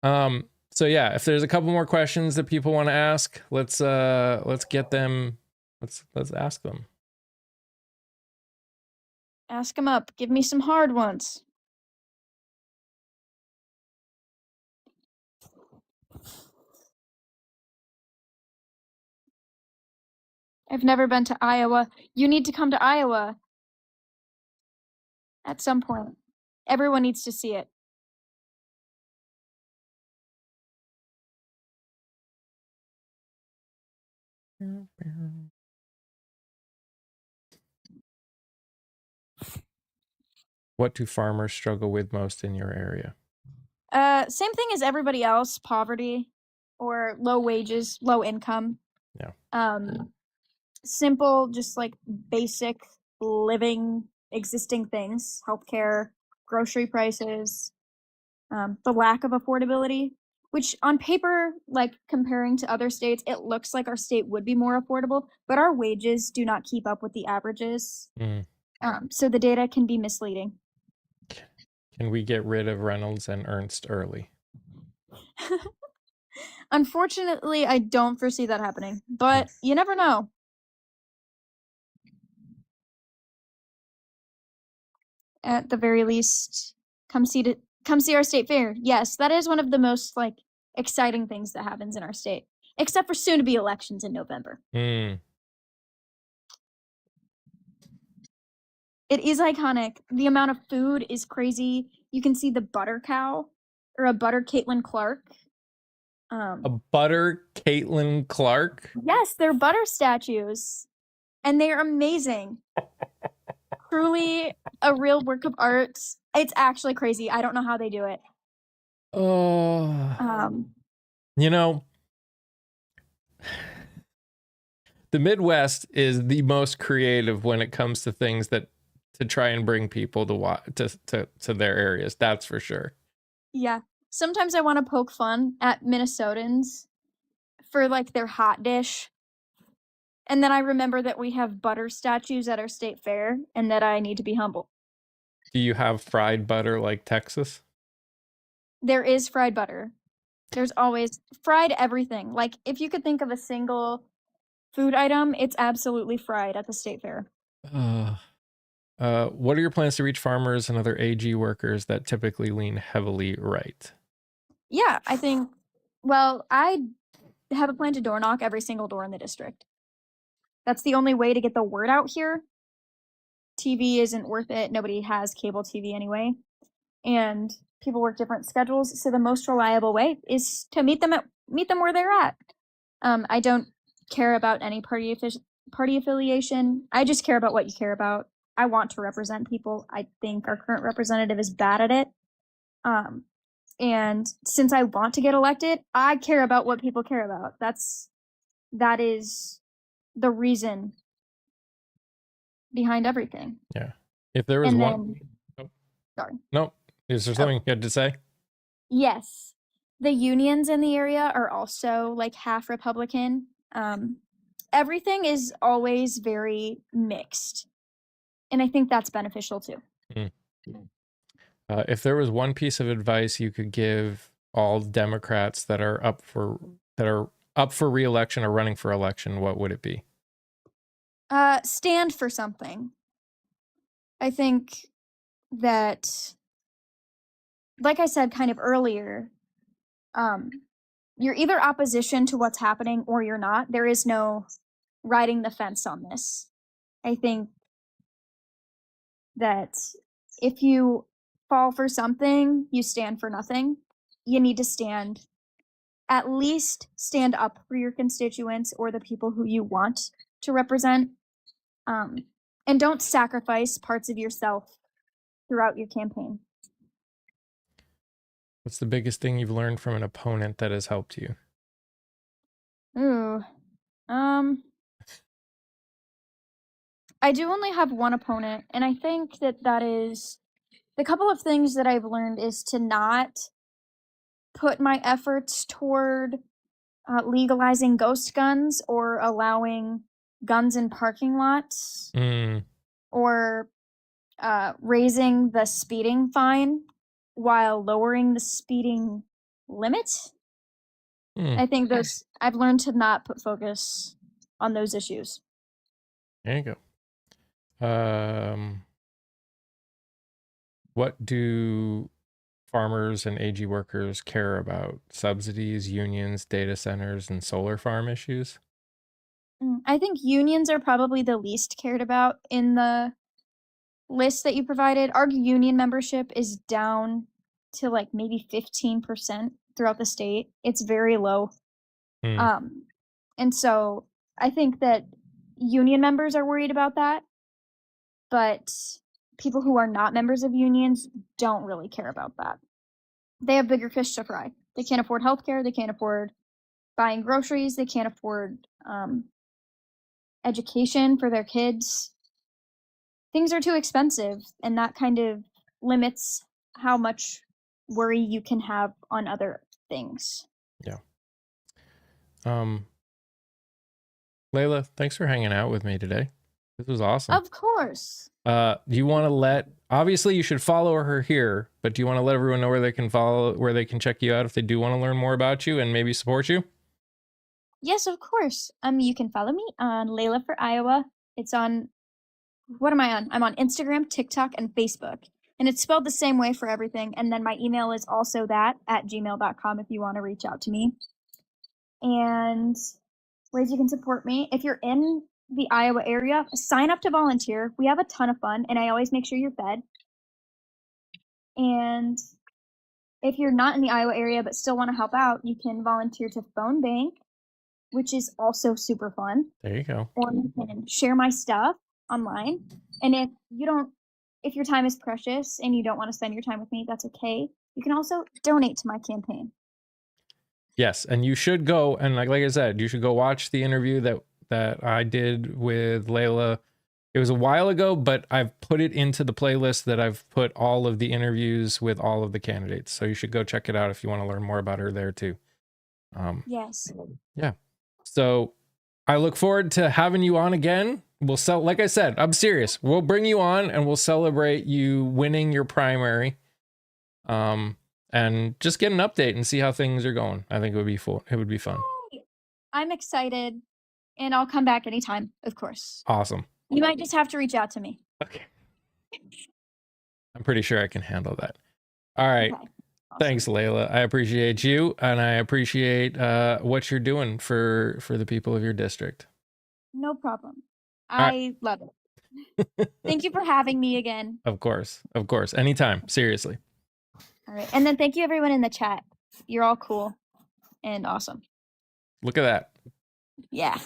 So yeah, if there's a couple more questions that people want to ask, let's get them. Let's ask them. Ask them up. Give me some hard ones. I've never been to Iowa. You need to come to Iowa at some point. Everyone needs to see it. What do farmers struggle with most in your area? Same thing as everybody else, poverty or low wages, low income. Yeah. Simple, just like basic living, existing things, healthcare, grocery prices, the lack of affordability, which on paper, like comparing to other states, it looks like our state would be more affordable, but our wages do not keep up with the averages. Mm. So the data can be misleading. Can we get rid of Reynolds and Ernst early? Unfortunately, I don't foresee that happening, but you never know. At the very least, come see our state fair. Yes, that is one of the most like exciting things that happens in our state, except for soon to be elections in November. Mm. It is iconic. The amount of food is crazy. You can see the butter cow or a butter Caitlin Clark. A butter Caitlin Clark? Yes, they're butter statues, and they're amazing. Truly a real work of art. It's actually crazy. I don't know how they do it. Oh. You know, the Midwest is the most creative when it comes to things that to try and bring people to their areas. That's for sure. Yeah. Sometimes I want to poke fun at Minnesotans for like their hot dish. And then I remember that we have butter statues at our state fair and that I need to be humble. Do you have fried butter like Texas? There is fried butter. There's always fried everything. Like if you could think of a single food item, it's absolutely fried at the state fair. What are your plans to reach farmers and other AG workers that typically lean heavily right? Yeah, I think, well, I have a plan to door knock every single door in the district. That's the only way to get the word out here. TV isn't worth it. Nobody has cable TV anyway. And people work different schedules. So the most reliable way is to meet them where they're at. I don't care about any party affiliation. I just care about what you care about. I want to represent people. I think our current representative is bad at it. And since I want to get elected, I care about what people care about. That is the reason behind everything. Yeah. If there was Sorry. Nope. Is there something you had to say? Yes. The unions in the area are also like half Republican. Everything is always very mixed. And I think that's beneficial too. If there was one piece of advice you could give all Democrats that are up for re-election or running for election, what would it be? Stand for something. I think that, like I said kind of earlier, you're either opposition to what's happening or you're not. There is no riding the fence on this. I think that if you fall for something, you stand for nothing. You need to at least stand up for your constituents or the people who you want to represent. And don't sacrifice parts of yourself throughout your campaign. What's the biggest thing you've learned from an opponent that has helped you? Ooh. I do only have one opponent, and I think that is the couple of things that I've learned is to not put my efforts toward legalizing ghost guns or allowing guns in parking lots or raising the speeding fine while lowering the speeding limit. I think I've learned to not put focus on those issues. There you go. What do farmers and AG workers care about? Subsidies, unions, data centers, and solar farm issues? I think unions are probably the least cared about in the list that you provided. Our union membership is down to like maybe 15% throughout the state. It's very low. And so I think that union members are worried about that. But people who are not members of unions don't really care about that. They have bigger fish to fry. They can't afford healthcare. They can't afford buying groceries. They can't afford education for their kids. Things are too expensive, and that kind of limits how much worry you can have on other things. Yeah. Leila, thanks for hanging out with me today. This was awesome. Of course. Do you want to obviously you should follow her here, but do you want to let everyone know where they can check you out if they do want to learn more about you and maybe support you? Yes, of course. You can follow me on Leila for Iowa. It's on, what am I on? I'm on Instagram, TikTok, and Facebook. And it's spelled the same way for everything. And then my email is also that @gmail.com if you want to reach out to me. And ways you can support me. If you're in the Iowa area, sign up to volunteer. We have a ton of fun, and I always make sure you're fed. And if you're not in the Iowa area but still want to help out, you can volunteer to phone bank, which is also super fun. There you go. Or you can share my stuff online. And if your time is precious and you don't want to spend your time with me, that's okay. You can also donate to my campaign. Yes, and you should go, and like I said, you should go watch the interview that I did with Leila. It was a while ago, but I've put it into the playlist that I've put all of the interviews with all of the candidates. So you should go check it out if you want to learn more about her there too. Yes. Yeah. So I look forward to having you on again. Like I said, I'm serious. We'll bring you on and we'll celebrate you winning your primary. And just get an update and see how things are going. I think it would be full. It would be fun. I'm excited, and I'll come back anytime, of course. Awesome. You might just have to reach out to me. Okay. I'm pretty sure I can handle that. All right. Okay. Awesome. Thanks, Leila. I appreciate you, and I appreciate what you're doing for the people of your district. No problem. I love it. Thank you for having me again. Of course. Of course. Anytime. Seriously. All right. And then thank you everyone in the chat. You're all cool and awesome. Look at that. Yeah.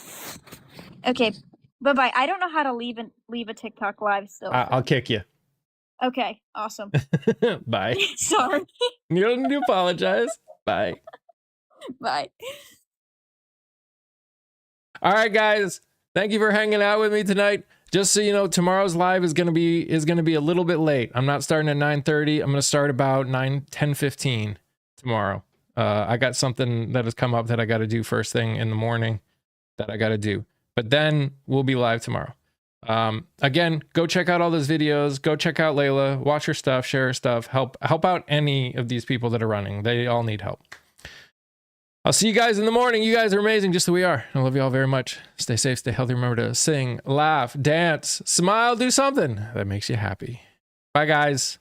Okay. Bye-bye. I don't know how to leave a TikTok live still. I'll kick you. Okay. Awesome. Bye. Sorry. You don't need to apologize. Bye. Bye. All right, guys. Thank you for hanging out with me tonight. Just so you know, tomorrow's live is gonna be a little bit late. I'm not starting at 9:30. I'm gonna start about 10:15 tomorrow. I got something that has come up that I got to do first thing in the morning that I got to do. But then we'll be live tomorrow. Again, go check out all those videos. Go check out Leila. Watch her stuff. Share her stuff. Help out any of these people that are running. They all need help. I'll see you guys in the morning. You guys are amazing, just the way we are. I love you all very much. Stay safe, stay healthy. Remember to sing, laugh, dance, smile, do something that makes you happy. Bye, guys.